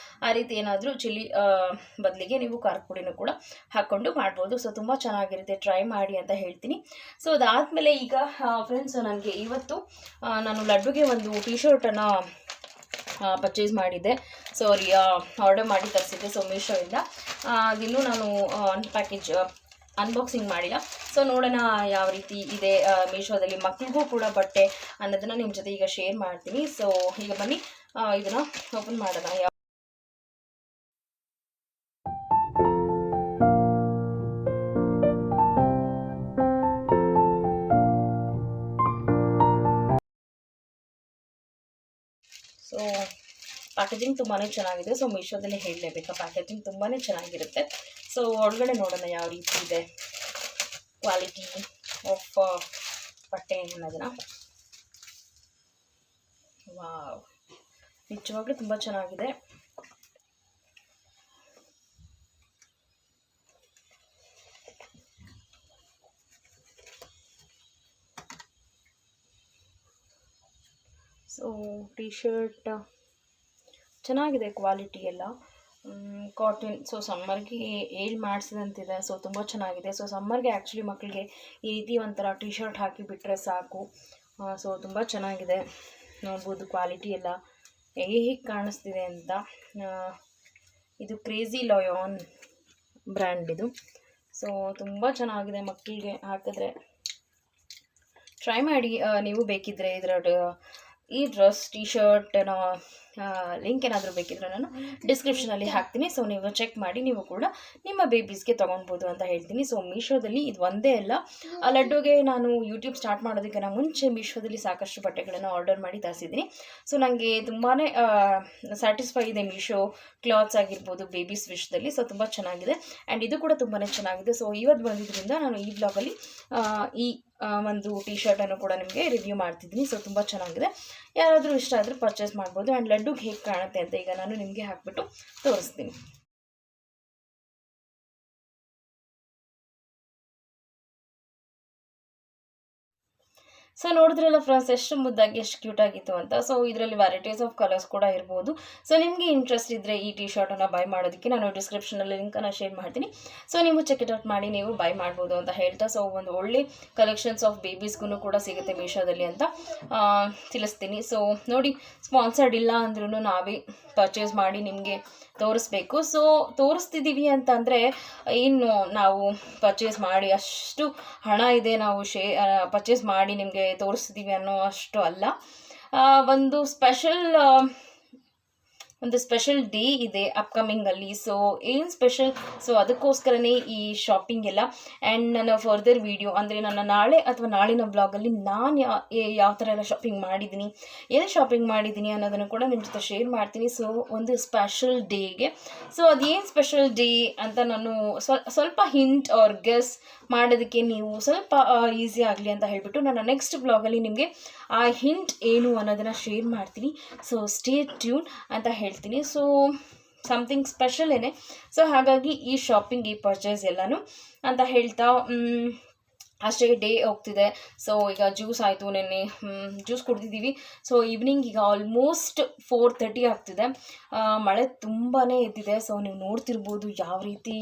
ಆ ರೀತಿ ಏನಾದರೂ ಚಿಲ್ಲಿ ಬದಲಿಗೆ ನೀವು ಖಾರದ ಪುಡಿನೂ ಕೂಡ ಹಾಕ್ಕೊಂಡು ಮಾಡ್ಬೋದು. ಸೊ ತುಂಬ ಚೆನ್ನಾಗಿರುತ್ತೆ, ಟ್ರೈ ಮಾಡಿ ಅಂತ ಹೇಳ್ತೀನಿ. ಸೊ ಅದಾದಮೇಲೆ ಈಗ ಫ್ರೆಂಡ್ಸ್, ನನಗೆ ಇವತ್ತು ನಾನು ಲಡ್ಡುಗೆ ಒಂದು ಟಿ ಶರ್ಟನ್ನು ಪರ್ಚೇಸ್ ಮಾಡಿದ್ದೆ. ಸೊ ಆರ್ಡರ್ ಮಾಡಿ ತರಿಸಿದ್ದೆ. ಸೊ ಮೀಶೋಯಿಂದ ಅದಿನ್ನೂ ನಾನು ಅನ್ಬಾಕ್ಸಿಂಗ್ ಮಾಡಿಲ್ಲ. ಸೊ ನೋಡೋಣ ಯಾವ ರೀತಿ ಇದೆ ಮೀಶೋದಲ್ಲಿ. ಮಕ್ಕಳಿಗೂ ಕೂಡ ಬಟ್ಟೆ ಅನ್ನೋದನ್ನು ನಿಮ್ಮ ಜೊತೆ ಈಗ ಶೇರ್ ಮಾಡ್ತೀನಿ. ಸೊ ಈಗ ಬನ್ನಿ ಇದನ್ನು ಓಪನ್ ಮಾಡೋಣ. ಸೊ ಪ್ಯಾಕೇಜಿಂಗ್ ತುಂಬಾ ಚೆನ್ನಾಗಿದೆ. ಸೊ ಮೀಶೋದಲ್ಲಿ ಹೇಳಲೇಬೇಕಾ, ಪ್ಯಾಕೇಜಿಂಗ್ ತುಂಬಾ ಚೆನ್ನಾಗಿರುತ್ತೆ. ಸೊ ಒಳಗಡೆ ನೋಡೋಣ ಯಾವ ರೀತಿ ಇದೆ ಕ್ವಾಲಿಟಿ ಆಫ್ ಬಟ್ಟೆ ಅನ್ನೋದನ್ನ. ವಾವ್, ನಿಜವಾಗ್ಲೂ ತುಂಬ ಚೆನ್ನಾಗಿದೆ. ಸೊ ಟಿ ಶರ್ಟ್ ಚೆನ್ನಾಗಿದೆ, ಕ್ವಾಲಿಟಿ ಎಲ್ಲ ಕಾಟನ್. ಸೊ ಸಮ್ಮರ್ಗೆ ಏಳು ಮಾಡಿಸಿದಂತಿದೆ. ಸೊ ತುಂಬ ಚೆನ್ನಾಗಿದೆ. ಸೊ ಸಮ್ಮರ್ಗೆ ಆ್ಯಕ್ಚುಲಿ ಮಕ್ಕಳಿಗೆ ಈ ರೀತಿ ಒಂಥರ ಟಿ ಶರ್ಟ್ ಹಾಕಿ ಬಿಟ್ಟರೆ ಸಾಕು. ಸೊ ತುಂಬ ಚೆನ್ನಾಗಿದೆ, ನೋಡ್ಬೋದು ಕ್ವಾಲಿಟಿ ಎಲ್ಲ ಹೇಗೆ ಕಾಣಿಸ್ತಿದೆ ಅಂತ. ಇದು ಕ್ರೇಜಿ ಲಾಯಾನ್ ಬ್ರ್ಯಾಂಡ್ ಇದು. ಸೊ ತುಂಬ ಚೆನ್ನಾಗಿದೆ, ಮಕ್ಕಳಿಗೆ ಹಾಕಿದ್ರೆ ಟ್ರೈ ಮಾಡಿ. ನೀವು ಬೇಕಿದ್ದರೆ ಈ ಡ್ರೆಸ್ ಟಿ ಶರ್ಟ್ನ ಲಿಂಕ್ ಏನಾದರೂ ಬೇಕಿದ್ರೆ ನಾನು ಡಿಸ್ಕ್ರಿಪ್ಷನಲ್ಲಿ ಹಾಕ್ತೀನಿ. ಸೊ ನೀವು ಚೆಕ್ ಮಾಡಿ ನೀವು ಕೂಡ ನಿಮ್ಮ ಬೇಬೀಸ್ಗೆ ತೊಗೊಳ್ಬೋದು ಅಂತ ಹೇಳ್ತೀನಿ. ಸೊ ಮೀಶೋದಲ್ಲಿ ಇದು ಒಂದೇ ಅಲ್ಲ, ಲಡ್ಡುಗೆ ನಾನು ಯೂಟ್ಯೂಬ್ ಸ್ಟಾರ್ಟ್ ಮಾಡೋದಕ್ಕಿಂತ ಮುಂಚೆ ಮೀಶೋದಲ್ಲಿ ಸಾಕಷ್ಟು ಬಟ್ಟೆಗಳನ್ನು ಆರ್ಡರ್ ಮಾಡಿ ತರಿಸಿದ್ದೀನಿ. ಸೊ ನನಗೆ ತುಂಬಾ ಸ್ಯಾಟಿಸ್ಫೈ ಇದೆ ಮೀಶೋ ಕ್ಲಾತ್ಸ್ ಆಗಿರ್ಬೋದು ಬೇಬೀಸ್ ವಿಷಯದಲ್ಲಿ. ಸೊ ತುಂಬ ಚೆನ್ನಾಗಿದೆ ಆ್ಯಂಡ್ ಇದು ಕೂಡ ತುಂಬಾ ಚೆನ್ನಾಗಿದೆ. ಸೊ ಇವತ್ತು ಬಂದಿದ್ದರಿಂದ ನಾನು ಈ ಬ್ಲಾಗಲ್ಲಿ ಈ ಒಂದು ಟಿ ಶರ್ಟನ್ನು ಕೂಡ ನಿಮಗೆ ರಿವ್ಯೂ ಮಾಡ್ತಿದ್ದೀನಿ. ಸೊ ತುಂಬ ಚೆನ್ನಾಗಿದೆ, ಯಾರಾದರೂ ಇಷ್ಟ ಆದರೂ ಪರ್ಚೇಸ್ ಮಾಡ್ಬೋದು. ಆ್ಯಂಡ್ ಲಡ್ಡುಗೆ ಹೇಗೆ ಕಾಣುತ್ತೆ ಅಂತ ಈಗ ನಾನು ನಿಮಗೆ ಹಾಕ್ಬಿಟ್ಟು ತೋರಿಸ್ತೀನಿ. ಸೊ ನೋಡಿದ್ರಲ್ಲ ಫ್ರೆಂಡ್ಸ್, ಎಷ್ಟು ಮುದ್ದಾಗಿ ಎಷ್ಟು ಕ್ಯೂಟಾಗಿತ್ತು ಅಂತ. ಸೊ ಇದರಲ್ಲಿ ವೆರೈಟೀಸ್ ಆಫ್ ಕಲರ್ಸ್ ಕೂಡ ಇರ್ಬೋದು. ಸೊ ನಿಮಗೆ ಇಂಟ್ರೆಸ್ಟ್ ಇದ್ದರೆ ಈ ಟಿ ಶರ್ಟನ್ನು ಬೈ ಮಾಡೋದಕ್ಕೆ ನಾನು ಡಿಸ್ಕ್ರಿಪ್ಷನಲ್ಲಿ ಲಿಂಕನ್ನು ಶೇರ್ ಮಾಡ್ತೀನಿ. ಸೊ ನೀವು ಚೆಕ್ ಇಟ್ ಔಟ್ ಮಾಡಿ ನೀವು ಬೈ ಮಾಡ್ಬೋದು ಅಂತ ಹೇಳ್ತಾ, ಸೊ ಒಂದು ಒಳ್ಳೆ ಕಲೆಕ್ಷನ್ಸ್ ಆಫ್ ಬೇಬೀಸ್ಗೂ ಕೂಡ ಸಿಗುತ್ತೆ ಮೀಶೋದಲ್ಲಿ ಅಂತ ತಿಳಿಸ್ತೀನಿ. ಸೊ ನೋಡಿ, ಸ್ಪಾನ್ಸರ್ಡ್ ಇಲ್ಲ ಅಂದ್ರೂ ನಾವೇ ಪರ್ಚೇಸ್ ಮಾಡಿ ನಿಮಗೆ ತೋರಿಸ್ಬೇಕು. ಸೊ ತೋರಿಸ್ತಿದ್ದೀವಿ ಅಂತಂದರೆ ಏನು ನಾವು ಪರ್ಚೇಸ್ ಮಾಡಿ ಅಷ್ಟು ಹಣ ಇದೆ ನಾವು ಪರ್ಚೇಸ್ ಮಾಡಿ ನಿಮಗೆ ತೋರಿಸ್ತಿದ್ದೀವಿ ಅನ್ನೋ ಅಷ್ಟು ಅಲ್ಲ. ಒಂದು ಸ್ಪೆಷಲ್ ಡೇ ಇದೆ ಅಪ್ಕಮಿಂಗಲ್ಲಿ. ಸೊ ಏನು ಸ್ಪೆಷಲ್, ಸೊ ಅದಕ್ಕೋಸ್ಕರನೇ ಈ ಶಾಪಿಂಗ್ ಎಲ್ಲ. ಆ್ಯಂಡ್ ನನ್ನ ಫರ್ದರ್ ವೀಡಿಯೋ ಅಂದರೆ ನನ್ನ ನಾಳೆ ಅಥವಾ ನಾಳಿನ ಬ್ಲಾಗಲ್ಲಿ ನಾನು ಯಾವ ಥರ ಎಲ್ಲ ಶಾಪಿಂಗ್ ಮಾಡಿದ್ದೀನಿ, ಎಲ್ಲಿ ಶಾಪಿಂಗ್ ಮಾಡಿದ್ದೀನಿ ಅನ್ನೋದನ್ನು ಕೂಡ ನಿಮ್ಮ ಜೊತೆ ಶೇರ್ ಮಾಡ್ತೀನಿ. ಸೊ ಒಂದು ಸ್ಪೆಷಲ್ ಡೇಗೆ, ಸೊ ಅದೇನು ಸ್ಪೆಷಲ್ ಡೇ ಅಂತ ನಾನು ಸ್ವಲ್ಪ ಹಿಂಟ್ ಆರ್ ಗೆಸ್ ಮಾಡೋದಕ್ಕೆ ನೀವು ಸ್ವಲ್ಪ ಈಸಿ ಆಗಲಿ ಅಂತ ಹೇಳಿಬಿಟ್ಟು ನನ್ನ ನೆಕ್ಸ್ಟ್ ಬ್ಲಾಗಲ್ಲಿ ನಿಮಗೆ ಆ ಹಿಂಟ್ ಏನು ಅನ್ನೋದನ್ನು ಶೇರ್ ಮಾಡ್ತೀನಿ. ಸೊ ಸ್ಟೇ ಟ್ಯೂನ್ ಅಂತ ಹೇಳ್ತೀನಿ. ಸೊ ಸಮಥಿಂಗ್ ಸ್ಪೆಷಲ್ ಏನೇ. ಸೊ ಹಾಗಾಗಿ ಈ ಶಾಪಿಂಗ್, ಈ ಪರ್ಚೇಸ್ ಎಲ್ಲನೂ ಅಂತ ಹೇಳ್ತಾ ಅಷ್ಟೇ ಡೇ ಹೋಗ್ತಿದೆ. ಸೊ ಈಗ ಜ್ಯೂಸ್ ಆಯಿತು, ನೆನ್ನೆ ಜ್ಯೂಸ್ ಕುಡ್ದಿದ್ದೀವಿ. ಸೊ ಈವ್ನಿಂಗ್ ಈಗ ಆಲ್ಮೋಸ್ಟ್ 4:30 ಆಗ್ತಿದೆ. ಮಳೆ ತುಂಬಾ ಎದ್ದಿದೆ. ಸೊ ನೀವು ನೋಡ್ತಿರ್ಬೋದು ಯಾವ ರೀತಿ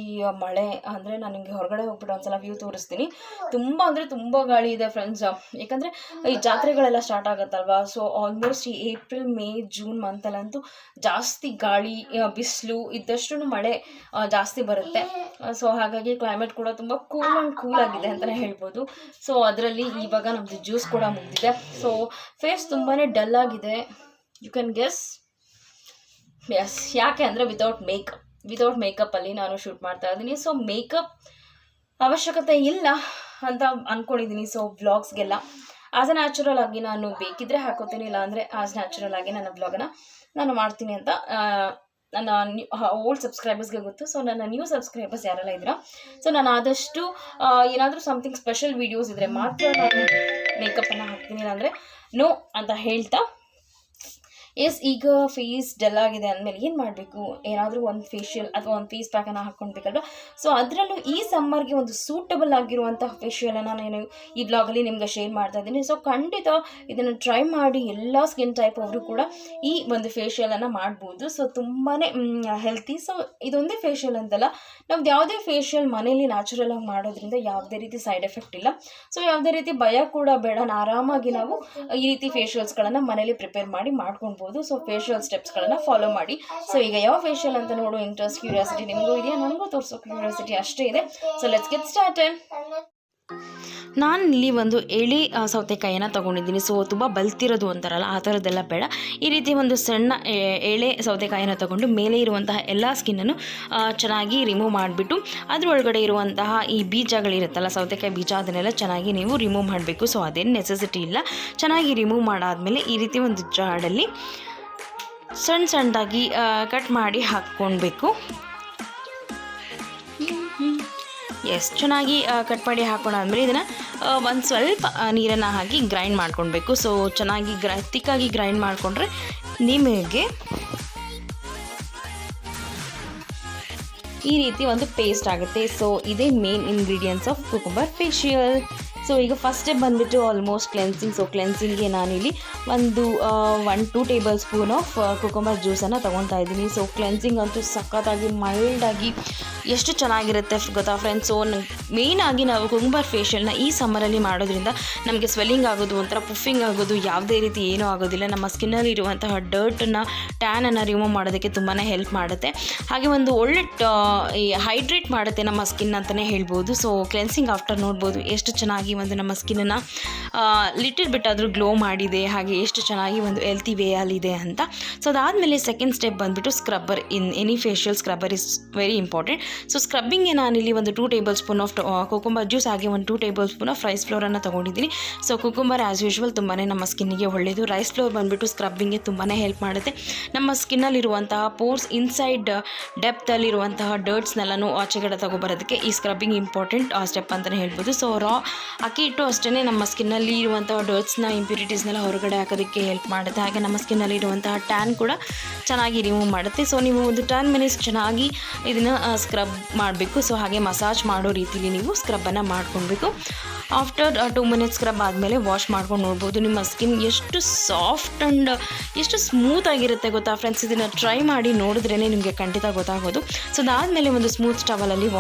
ಮಳೆ ಅಂದರೆ. ನಾನು ನಿಮಗೆ ಹೊರಗಡೆ ಹೋಗ್ಬಿಟ್ಟು ಒಂದ್ಸಲ ವ್ಯೂ ತೋರಿಸ್ತೀನಿ. ತುಂಬ ಅಂದರೆ ತುಂಬ ಗಾಳಿ ಇದೆ ಫ್ರೆಂಡ್ಸ್. ಯಾಕಂದರೆ ಈ ಜಾತ್ರೆಗಳೆಲ್ಲ ಸ್ಟಾರ್ಟ್ ಆಗುತ್ತಲ್ವ. ಸೊ ಆಲ್ಮೋಸ್ಟ್ ಈ ಏಪ್ರಿಲ್, ಮೇ, ಜೂನ್ ಮಂತಲ್ಲಂತೂ ಜಾಸ್ತಿ ಗಾಳಿ, ಬಿಸಿಲು ಇದ್ದಷ್ಟು ಮಳೆ ಜಾಸ್ತಿ ಬರುತ್ತೆ. ಸೊ ಹಾಗಾಗಿ ಕ್ಲೈಮೇಟ್ ಕೂಡ ತುಂಬ ಕೂಲ್ ಆಗಿದೆ ಅಂತಲೇ ಹೇಳ್ಬೋದು. ಸೊ ಅದರಲ್ಲಿ ಇವಾಗ ನಮ್ಮದು ಜ್ಯೂಸ್ ಕೂಡ ಮುಗಿದಿದೆ. ಸೊ ಫೇಸ್ ತುಂಬಾ ಡಲ್ ಆಗಿದೆ, ಯು ಕ್ಯಾನ್ ಗೆಸ್. ಎಸ್, ಯಾಕೆ ಅಂದರೆ ವಿತೌಟ್ ಮೇಕಪ್ಪಲ್ಲಿ ನಾನು ಶೂಟ್ ಮಾಡ್ತಾ ಇದ್ದೀನಿ. ಸೊ ಮೇಕಪ್ ಅವಶ್ಯಕತೆ ಇಲ್ಲ ಅಂತ ಅಂದ್ಕೊಂಡಿದ್ದೀನಿ. ಸೊ ವ್ಲಾಗ್ಸ್ಗೆಲ್ಲ ಆಸ್ ಅ ನ್ಯಾಚುರಲ್ ಆಗಿ ನಾನು ಬೇಕಿದ್ರೆ ಹಾಕೋತೀನಿ, ಇಲ್ಲ ಅಂದರೆ ಆಸ್ ನ್ಯಾಚುರಲ್ ಆಗಿ ನನ್ನ ಬ್ಲಾಗನ್ನು ನಾನು ಮಾಡ್ತೀನಿ ಅಂತ ನನ್ನ ಓಲ್ಡ್ ಸಬ್ಸ್ಕ್ರೈಬರ್ಸ್ಗೆ ಗೊತ್ತು. ಸೊ ನನ್ನ ನ್ಯೂ ಸಬ್ಸ್ಕ್ರೈಬರ್ಸ್ ಯಾರೆಲ್ಲ ಇದ್ದೀರಾ, ಸೊ ನಾನು ಆದಷ್ಟು ಏನಾದರೂ ಸಮಥಿಂಗ್ ಸ್ಪೆಷಲ್ ವೀಡಿಯೋಸ್ ಇದ್ದರೆ ಮಾತ್ರ ನಾನು ಮೇಕಪ್ಪನ್ನು ಹಾಕ್ತೀನಿ, ಅಂದರೆ ನೋ ಅಂತ ಹೇಳ್ತಾ ಎಸ್, ಈಗ ಫೇಸ್ ಡಲ್ ಆಗಿದೆ ಅಂದಮೇಲೆ ಏನು ಮಾಡಬೇಕು, ಏನಾದರೂ ಒಂದು ಫೇಶಿಯಲ್ ಅಥವಾ ಒಂದು ಫೇಸ್ ಪ್ಯಾಕನ್ನು ಹಾಕ್ಕೊಳ್ಬೇಕಲ್ವ. ಸೊ ಅದರಲ್ಲೂ ಈ ಸಮ್ಮರ್ಗೆ ಒಂದು ಸೂಟಬಲ್ ಆಗಿರುವಂತಹ ಫೇಶಿಯಲನ್ನು ನಾನು ಈ ಬ್ಲಾಗಲ್ಲಿ ನಿಮ್ಗೆ ಶೇರ್ ಮಾಡ್ತಾ ಇದ್ದೀನಿ. ಸೊ ಖಂಡಿತ ಇದನ್ನು ಟ್ರೈ ಮಾಡಿ ಎಲ್ಲ ಸ್ಕಿನ್ ಟೈಪ್ ಅವರು ಕೂಡ ಈ ಒಂದು ಫೇಶಿಯಲನ್ನು ಮಾಡ್ಬೋದು. ಸೊ ತುಂಬಾ ಹೆಲ್ತಿ. ಸೊ ಇದೊಂದೇ ಫೇಶಿಯಲ್ ಅಂತಲ್ಲ, ನಮ್ದು ಯಾವುದೇ ಫೇಶಿಯಲ್ ಮನೇಲಿ ನ್ಯಾಚುರಲ್ ಆಗಿ ಮಾಡೋದ್ರಿಂದ ಯಾವುದೇ ರೀತಿ ಸೈಡ್ ಎಫೆಕ್ಟ್ ಇಲ್ಲ. ಸೊ ಯಾವುದೇ ರೀತಿ ಭಯ ಕೂಡ ಬೇಡ, ಆರಾಮಾಗಿ ನಾವು ಈ ರೀತಿ ಫೇಶಿಯಲ್ಸ್ಗಳನ್ನು ಮನೇಲಿ ಪ್ರಿಪೇರ್ ಮಾಡಿ ಮಾಡ್ಕೊಳ್ಬೋದು. ಸೊ ಫೇಶಿಯಲ್ ಸ್ಟೆಪ್ಸ್ಗಳನ್ನು ಫಾಲೋ ಮಾಡಿ. ಸೊ ಈಗ ಯಾವ ಫೇಶಿಯಲ್ ಅಂತ ನೋಡೋ ಇಂಟ್ರೆಸ್ಟ್, ಕ್ಯೂರಿಯಾಸಿಟಿ ನಿಮಗೂ ಇದೆಯಾ? ನನಗೂ ತೋರಿಸೋ ಕ್ಯೂರಿಯಾಸಿಟಿ ಅಷ್ಟೇ ಇದೆ. So let's get started. ನಾನಿಲ್ಲಿ ಒಂದು ಎಳೆ ಸೌತೆಕಾಯಿನ ತೊಗೊಂಡಿದ್ದೀನಿ. ಸೊ ತುಂಬ ಬಲ್ತಿರೋದು ಅಂತಾರಲ್ಲ, ಆ ಥರದ್ದೆಲ್ಲ ಬೇಡ. ಈ ರೀತಿ ಒಂದು ಸಣ್ಣ ಎಳೆ ಸೌತೆಕಾಯಿನ ತೊಗೊಂಡು ಮೇಲೆ ಇರುವಂತಹ ಎಲ್ಲ ಸ್ಕಿನ್ನನ್ನು ಚೆನ್ನಾಗಿ ರಿಮೂವ್ ಮಾಡಿಬಿಟ್ಟು ಅದರೊಳಗಡೆ ಇರುವಂತಹ ಈ ಬೀಜಗಳಿರುತ್ತಲ್ಲ, ಸೌತೆಕಾಯಿ ಬೀಜ, ಅದನ್ನೆಲ್ಲ ಚೆನ್ನಾಗಿ ನೀವು ರಿಮೂವ್ ಮಾಡಬೇಕು. ಸೊ ಅದೇನು ನೆಸೆಸಿಟಿ ಇಲ್ಲ. ಚೆನ್ನಾಗಿ ರಿಮೂವ್ ಮಾಡಾದಮೇಲೆ ಈ ರೀತಿ ಒಂದು ಜಾಡಲ್ಲಿ ಸಣ್ಣದಾಗಿ ಕಟ್ ಮಾಡಿ ಹಾಕ್ಕೊಳ್ಬೇಕು. ಎಸ್, ಚೆನ್ನಾಗಿ ಕಟ್ ಮಾಡಿ ಹಾಕೊಂಡಾದ್ಮೇಲೆ ಇದನ್ನು ಒಂದು ಸ್ವಲ್ಪ ನೀರನ್ನು ಹಾಕಿ ಗ್ರೈಂಡ್ ಮಾಡ್ಕೊಳ್ಬೇಕು. ಸೊ ಚೆನ್ನಾಗಿ ತಿಕ್ಕಾಗಿ ಗ್ರೈಂಡ್ ಮಾಡಿಕೊಂಡ್ರೆ ನಿಮಗೆ ಈ ರೀತಿ ಒಂದು ಪೇಸ್ಟ್ ಆಗುತ್ತೆ. ಸೊ ಇದೇ main ingredients of cucumber facial. So ಈಗ ಫಸ್ಟ್ ಸ್ಟೆಪ್ ಬಂದುಬಿಟ್ಟು ಆಲ್ಮೋಸ್ಟ್ ಕ್ಲೆನ್ಸಿಂಗ್. ಸೊ ಕ್ಲೆನ್ಸಿಂಗ್ಗೆ ನಾನಿಲ್ಲಿ ಒಂದು 1-2 ಟೇಬಲ್ ಸ್ಪೂನ್ ಆಫ್ ಕುಕುಂಬರ್ ಜ್ಯೂಸನ್ನು ತೊಗೊತಾ ಇದ್ದೀನಿ. ಸೊ ಕ್ಲೆನ್ಸಿಂಗ್ ಅಂತೂ ಸಖತ್ತಾಗಿ ಮೈಲ್ಡಾಗಿ ಎಷ್ಟು ಚೆನ್ನಾಗಿರುತ್ತೆ ಗೊತ್ತಾ ಫ್ರೆಂಡ್ಸ್. ಸೊ ಮೇಯ್ನಾಗಿ ನಾವು ಕುಕುಂಬರ್ ಫೇಶಿಯಲ್ನ ಈ ಸಮ್ಮರಲ್ಲಿ ಮಾಡೋದ್ರಿಂದ ನಮಗೆ ಸ್ವೆಲ್ಲಿಂಗ್ ಆಗೋದು, ಒಂಥರ ಪುಫಿಂಗ್ ಆಗೋದು ಯಾವುದೇ ರೀತಿ ಏನೂ ಆಗೋದಿಲ್ಲ. ನಮ್ಮ ಸ್ಕಿನ್ನಲ್ಲಿ ಇರುವಂತಹ ಡರ್ಟನ್ನು, ಟ್ಯಾನನ್ನು ರಿಮೂವ್ ಮಾಡೋದಕ್ಕೆ ತುಂಬಾ ಹೆಲ್ಪ್ ಮಾಡುತ್ತೆ. ಹಾಗೆ ಒಂದು ಒಳ್ಳೆ ಹೈಡ್ರೇಟ್ ಮಾಡುತ್ತೆ ನಮ್ಮ ಸ್ಕಿನ್ ಅಂತಲೇ ಹೇಳ್ಬೋದು. ಸೊ ಕ್ಲೆನ್ಸಿಂಗ್ ಆಫ್ಟರ್ ನೋಡ್ಬೋದು ಎಷ್ಟು ಚೆನ್ನಾಗಿ ಒಂದು ನಮ್ಮ ಸ್ಕಿನ್ನನ್ನು ಲಿಟಲ್ ಬಿಟ್ ಆದರೂ ಗ್ಲೋ ಮಾಡಿದೆ, ಹಾಗೆ ಎಷ್ಟು ಚೆನ್ನಾಗಿ ಒಂದು ಹೆಲ್ತಿ ವೇಯಲ್ಲಿದೆ ಅಂತ. ಸೊ ಅದಾದಮೇಲೆ ಸೆಕೆಂಡ್ ಸ್ಟೆಪ್ ಬಂದುಬಿಟ್ಟು scrubber. In any facial scrubber is very important. So ಸ್ಕ್ರಬ್ಬಿಂಗ್ಗೆ ನಾನಿಲ್ಲಿ ಒಂದು 2 tablespoon of cucumber juice ಹಾಗೆ ಒಂದು 2 ಟೇಬಲ್ ಸ್ಪೂನ್ ಆಫ್ ರೈಸ್ ಫ್ಲೋರನ್ನು ತೊಗೊಂಡಿದ್ದೀನಿ. ಸೊ ಕುಕುಂಬರ್ ಆ್ಯಸ್ ಯೂಶ್ವಲ್ ತುಂಬಾ ನಮ್ಮ ಸ್ಕಿನ್ನಿಗೆ ಒಳ್ಳೆಯದು. ರೈಸ್ ಫ್ಲೋರ್ ಬಂದುಬಿಟ್ಟು ಸ್ಕ್ರಬ್ಬಿಂಗ್ಗೆ ತುಂಬಾ ಹೆಲ್ಪ್ ಮಾಡುತ್ತೆ. ನಮ್ಮ ಸ್ಕಿನ್ನಲ್ಲಿರುವಂತಹ ಪೋರ್ಸ್, ಇನ್ಸೈಡ್ ಡೆಪ್ತಲ್ಲಿರುವಂತಹ ಡರ್ಟ್ಸ್ನೆಲ್ಲನೂ ಆಚೆಗಡೆ ತಗೊಬರೋದಕ್ಕೆ ಈ ಸ್ಕ್ರಬ್ಬಿಂಗ್ ಇಂಪಾರ್ಟೆಂಟ್ ಸ್ಟೆಪ್ ಅಂತಲೇ ಹೇಳ್ಬೋದು. ಸೊ ಅಕ್ಕಿ ಹಿಟ್ಟು ಅಷ್ಟೇ ನಮ್ಮ ಸ್ಕಿನ್ನಲ್ಲಿ ಇರುವಂತಹ ಡರ್ಟ್ಸ್ನ, ಇಂಪ್ಯೂರಿಟೀಸ್ನೆಲ್ಲ ಹೊರಗಡೆ ಹಾಕೋದಕ್ಕೆ ಹೆಲ್ಪ್ ಮಾಡುತ್ತೆ. ಹಾಗೆ ನಮ್ಮ ಸ್ಕಿನ್ನಲ್ಲಿ ಇರುವಂತಹ ಟ್ಯಾನ್ ಕೂಡ ಚೆನ್ನಾಗಿ ರಿಮೂವ್ ಮಾಡುತ್ತೆ. ಸೊ ನೀವು ಒಂದು 10 ಮಿನಿಟ್ಸ್ ಚೆನ್ನಾಗಿ ಇದನ್ನು ಸ್ಕ್ರಬ್ ಮಾಡಬೇಕು. ಸೊ ಹಾಗೆ ಮಸಾಜ್ ಮಾಡೋ ರೀತಿಲಿ ನೀವು ಸ್ಕ್ರಬ್ಬನ್ನು ಮಾಡ್ಕೊಳ್ಬೇಕು. ಆಫ್ಟರ್ 2 ಮಿನಿಟ್ಸ್ ಸ್ಕ್ರಬ್ ಆದಮೇಲೆ ವಾಶ್ ಮಾಡ್ಕೊಂಡು ನೋಡ್ಬೋದು ನಿಮ್ಮ ಸ್ಕಿನ್ ಎಷ್ಟು ಸಾಫ್ಟ್ ಆ್ಯಂಡ್ ಎಷ್ಟು ಸ್ಮೂತ್ ಆಗಿರುತ್ತೆ ಗೊತ್ತಾ ಫ್ರೆಂಡ್ಸ್. ಇದನ್ನು ಟ್ರೈ ಮಾಡಿ ನೋಡಿದ್ರೇ ನಿಮಗೆ ಖಂಡಿತ ಗೊತ್ತಾಗೋದು. ಸೊ ಅದಾದಮೇಲೆ ಒಂದು ಸ್ಮೂತ್ ಟವಲಲ್ಲಿ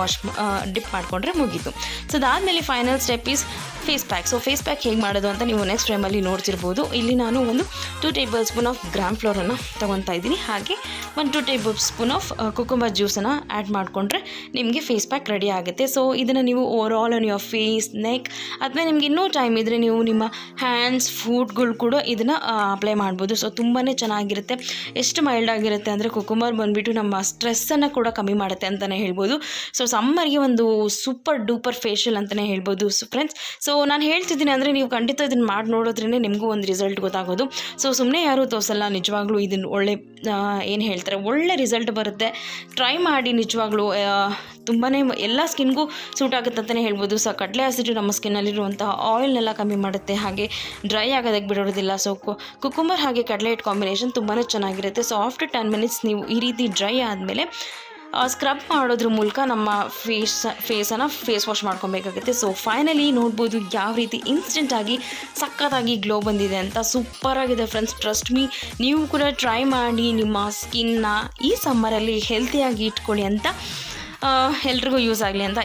ಡಿಪ್ ಮಾಡಿಕೊಂಡ್ರೆ ಮುಗೀತು. ಸೊ ಅದಾದಮೇಲೆ final step is face pack. So face pack ಹೇಗೆ ಮಾಡೋದು ಅಂತ ನೀವು ನೆಕ್ಸ್ಟ್ ಟೈಮಲ್ಲಿ ನೋಡ್ತಿರ್ಬೋದು. ಇಲ್ಲಿ ನಾನು ಒಂದು 2 ಟೇಬಲ್ ಸ್ಪೂನ್ ಆಫ್ ಗ್ರಾಮ್ ಫ್ಲೋರನ್ನು ತೊಗೊತಾ ಇದ್ದೀನಿ. ಹಾಗೆ ಒಂದು 2 ಟೇಬಲ್ ಸ್ಪೂನ್ ಆಫ್ ಕುಕುಂಬರ್ ಜ್ಯೂಸನ್ನು ಆ್ಯಡ್ ಮಾಡಿಕೊಂಡ್ರೆ ನಿಮಗೆ ಫೇಸ್ ಪ್ಯಾಕ್ ರೆಡಿ ಆಗುತ್ತೆ. ಸೊ ಇದನ್ನು ನೀವು over all on your face, neck, ಅಥವಾ ನಿಮ್ಗೆ ಇನ್ನೂ ಟೈಮ್ ಇದ್ದರೆ ನೀವು ನಿಮ್ಮ ಹ್ಯಾಂಡ್ಸ್, ಫೂಟ್ಗಳು ಕೂಡ ಇದನ್ನು ಅಪ್ಲೈ ಮಾಡ್ಬೋದು. ಸೊ ತುಂಬಾ ಚೆನ್ನಾಗಿರುತ್ತೆ. ಎಷ್ಟು ಮೈಲ್ಡ್ ಆಗಿರುತ್ತೆ ಅಂದರೆ ಕುಕುಂಬರ್ ಬಂದುಬಿಟ್ಟು ನಮ್ಮ ಸ್ಟ್ರೆಸ್ಸನ್ನು ಕೂಡ ಕಮ್ಮಿ ಮಾಡುತ್ತೆ ಅಂತಲೇ ಹೇಳ್ಬೋದು. ಸೊ ಸಮ್ಮರ್ಗೆ ಒಂದು ಸೂಪರ್ ಡೂಪರ್ ಫೇಶಿಯಲ್ ಅಂತಲೇ ಹೇಳ್ಬೋದು ಫ್ರೆಂಡ್ಸ್. ಸೊ ನಾನು ಹೇಳ್ತಿದ್ದೀನಿ ಅಂದರೆ ನೀವು ಖಂಡಿತ ಇದನ್ನು ಮಾಡಿ ನೋಡೋದ್ರೇ ನಿಮಗೂ ಒಂದು ರಿಸಲ್ಟ್ ಗೊತ್ತಾಗೋದು. ಸೊ ಸುಮ್ಮನೆ ಯಾರೂ ತೋರಿಸಲ್ಲ, ನಿಜವಾಗ್ಲೂ ಇದನ್ನು ಏನು ಹೇಳ್ತಾರೆ, ಒಳ್ಳೆ ರಿಸಲ್ಟ್ ಬರುತ್ತೆ. ಟ್ರೈ ಮಾಡಿ, ನಿಜವಾಗ್ಲೂ ತುಂಬಾ ಎಲ್ಲ ಸ್ಕಿನ್ಗೂ ಸೂಟ್ ಆಗುತ್ತೆ ಅಂತಲೇ ಹೇಳ್ಬೋದು. ಸೊ ಕಡಲೆ ಹಸಿಟ್ಟು ನಮ್ಮ ಸ್ಕಿನ್ನಲ್ಲಿರುವಂತಹ ಆಯಿಲ್ನೆಲ್ಲ ಕಮ್ಮಿ ಮಾಡುತ್ತೆ, ಹಾಗೆ ಡ್ರೈ ಆಗೋದಕ್ಕೆ ಬಿಡೋದಿಲ್ಲ. ಸೊ ಕುಕುಂಬರ್ ಹಾಗೆ ಕಡಲೆ ಹಿಟ್ಟು ಕಾಂಬಿನೇಷನ್ ತುಂಬಾ ಚೆನ್ನಾಗಿರುತ್ತೆ. ಸೊ ಆಫ್ಟರ್ 10 ಮಿನಿಟ್ಸ್ ನೀವು ಈ ರೀತಿ ಡ್ರೈ ಆದಮೇಲೆ ಸ್ಕ್ರಬ್ ಮಾಡೋದ್ರ ಮೂಲಕ ನಮ್ಮ ಫೇಸನ್ನು ಫೇಸ್ ವಾಶ್ ಮಾಡ್ಕೊಬೇಕಾಗುತ್ತೆ. ಸೊ ಫೈನಲಿ ನೋಡ್ಬೋದು ಯಾವ ರೀತಿ ಇನ್ಸ್ಟೆಂಟಾಗಿ ಸಖತ್ತಾಗಿ ಗ್ಲೋ ಬಂದಿದೆ ಅಂತ. ಸೂಪರಾಗಿದೆ ಫ್ರೆಂಡ್ಸ್, ಟ್ರಸ್ಟ್ ಮೀ. ನೀವು ಕೂಡ ಟ್ರೈ ಮಾಡಿ ನಿಮ್ಮ ಸ್ಕಿನ್ನ ಈ ಸಮ್ಮರಲ್ಲಿ ಹೆಲ್ತಿಯಾಗಿ ಇಟ್ಕೊಳ್ಳಿ ಅಂತ, ಎಲ್ರಿಗೂ ಯೂಸ್ ಆಗಲಿ ಅಂತ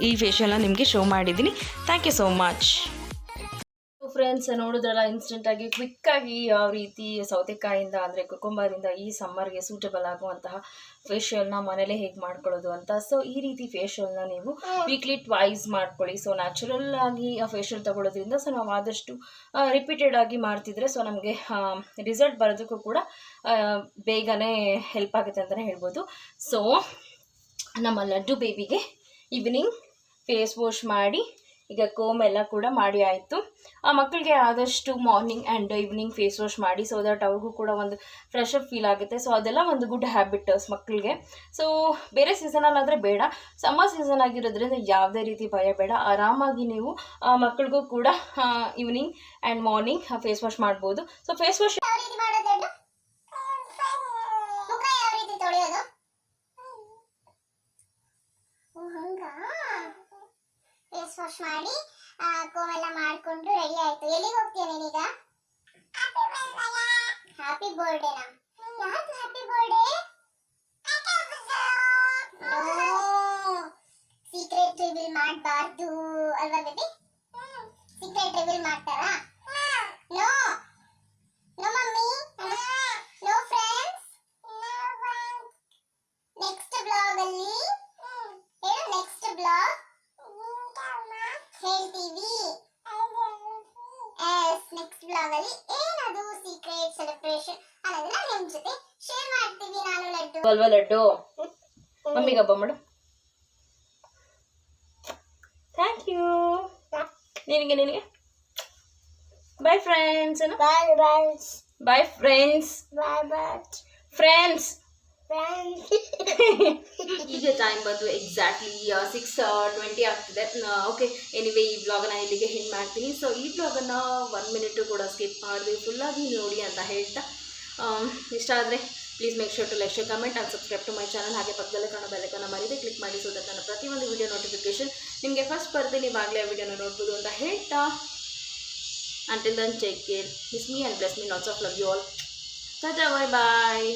ಈ ಫೇಶಿಯಲ್ನ ನಿಮಗೆ ಶೋ ಮಾಡಿದ್ದೀನಿ. Thank you so much friends. ನೋಡಿದ್ರಲ್ಲ ಇನ್ಸ್ಟೆಂಟಾಗಿ ಕ್ವಿಕ್ಕಾಗಿ ಯಾವ ರೀತಿ ಸೌತೆಕಾಯಿಂದ ಅಂದರೆ ಕುಕುಂಬರಿಂದ ಈ ಸಮ್ಮರ್ಗೆ ಸೂಟಬಲ್ ಆಗುವಂತಹ ಫೇಶಿಯಲ್ನ ಮನೇಲೇ ಹೇಗೆ ಮಾಡ್ಕೊಳ್ಳೋದು ಅಂತ. ಸೊ ಈ ರೀತಿ ಫೇಶಿಯಲ್ನ ನೀವು ವೀಕ್ಲಿ ಟ್ವೈಸ್ ಮಾಡ್ಕೊಳ್ಳಿ. ಸೊ ನ್ಯಾಚುರಲ್ ಆಗಿ ಆ ಫೇಶಿಯಲ್ ತಗೊಳ್ಳೋದ್ರಿಂದ ಸೊ ನಾವು ಆದಷ್ಟು ರಿಪೀಟೆಡ್ ಆಗಿ ಮಾಡ್ತಿದ್ರೆ ಸೊ ನಮಗೆ ರಿಸಲ್ಟ್ ಬರೋದಕ್ಕೂ ಕೂಡ ಬೇಗನೆ ಹೆಲ್ಪ್ ಆಗುತ್ತೆ ಅಂತಲೇ ಹೇಳ್ಬೋದು. ಸೊ ನಮ್ಮ ಲಡ್ಡು ಬೇಬಿಗೆ ಈವ್ನಿಂಗ್ ಫೇಸ್ ವಾಶ್ ಮಾಡಿ ಈಗ ಕೋಮ್ ಎಲ್ಲ ಕೂಡ ಮಾಡಿ ಆಯಿತು. ಆ ಮಕ್ಕಳಿಗೆ ಆದಷ್ಟು morning and evening face wash ಮಾಡಿ, ಸೊ ದಟ್ ಅವ್ರಿಗೂ ಕೂಡ ಒಂದು ಫ್ರೆಶ್ ಅಪ್ ಫೀಲ್ ಆಗುತ್ತೆ. ಸೊ ಅದೆಲ್ಲ ಒಂದು ಗುಡ್ ಹ್ಯಾಬಿಟ್ಸ್ ಮಕ್ಕಳಿಗೆ. ಸೊ ಬೇರೆ ಸೀಸನಲ್ಲಾದರೆ ಬೇಡ, ಸಮ್ಮರ್ ಸೀಸನ್ ಆಗಿರೋದ್ರಿಂದ ಯಾವುದೇ ರೀತಿ ಭಯ ಬೇಡ. ಆರಾಮಾಗಿ ನೀವು ಮಕ್ಕಳಿಗೂ ಕೂಡ evening and morning face wash ಮಾಡ್ಬೋದು. ಸೊ ಫೇಸ್ ವಾಶ್ ವಾಶ್ ಮಾಡಿ ಕೋಮೆಲ್ಲ ಮಾಡ್ಕೊಂಡು ರೆಡಿ ಆಯ್ತು. ಎಲ್ಲಿಗೆ ಹೋಗ್ತೀಯ ನೀನೀಗ? ಹ್ಯಾಪಿ ಬರ್ಡೇನಾ? ಯಾಕೆ ಹ್ಯಾಪಿ ಬರ್ಡೇ? ಸೀಕ್ರೆಟ್ ರಿವೀಲ್ ಮಾಡಬಾರ್ದು ಅಲ್ವಾ ಬೇಬಿ? ಸೀಕ್ರೆಟ್ ರಿವೀಲ್ ಮಾಡ್ತಾರಾ? No no mummy, no friends. Next blog ಅಲ್ಲಿ ಹೇಳು, ನೆಕ್ಸ್ಟ್ ಬ್ಲಾಗ್ ಹೇಳ್ತೀವಿ. ನೆಕ್ಸ್ಟ್ ಬ್ಲಾಗ್ ಅಲ್ಲಿ ಏನದು ಸೀಕ್ರೆಟ್ ಸೆಲೆಬ್ರೇಷನ್ ಅನ್ನೋದನ್ನ ನಿಮ್ ಜೊತೆ ಶೇರ್ ಮಾಡ್ತೀವಿ. ನಾನು ಲಡ್ಡು ಅಲ್ವಾ ಲಡ್ಡು? ಮಮ್ಮಿಗೆ ಹಬ್ಬ ಮಾಡು. Thank you. ನಿನಗೆ bye friends. Bye friends. Bye friends. Bye bye friends. Friends. ಈಗ ಟೈಮ್ ಬಂದು ಎಕ್ಸಾಕ್ಟ್ಲಿ 6:20 ಆಗ್ತಿದೆ. ಓಕೆ, ಎನಿವೇ ಈ ಬ್ಲಾಗನ್ನು ಇಲ್ಲಿಗೆ ಹೆಂಡ್ ಮಾಡ್ತೀನಿ. ಸೊ ಈ ಬ್ಲಾಗನ್ನು 1 ಮಿನಿಟು ಕೂಡ ಸ್ಕಿಪ್ ಮಾಡಿದೆ, ಫುಲ್ಲಾಗಿ ನೋಡಿ ಅಂತ ಹೇಳ್ತಾ, ಇಷ್ಟ ಆದರೆ please make sure to like, share, comment and subscribe to my channel. ಹಾಗೆ ಪಕ್ಕದಲ್ಲೇ ಕಾಣೋ ಬೆಲ್ಲೈಕನ್ನ ಮರೀದೆ ಕ್ಲಿಕ್ ಮಾಡಿ, ಸೊ ದಟ್ ನನ್ನ ಪ್ರತಿಯೊಂದು ವಿಡಿಯೋ ನೋಟಿಫಿಕೇಶನ್ ನಿಮಗೆ ಫಸ್ಟ್ ಬರುತ್ತೆ, ನೀವಾಗಲೇ ಆ ವಿಡಿಯೋನ ನೋಡ್ಬೋದು ಅಂತ ಹೇಳ್ತಾ, until then take care, miss me and bless me, lots of love you all. Tata, bye bye.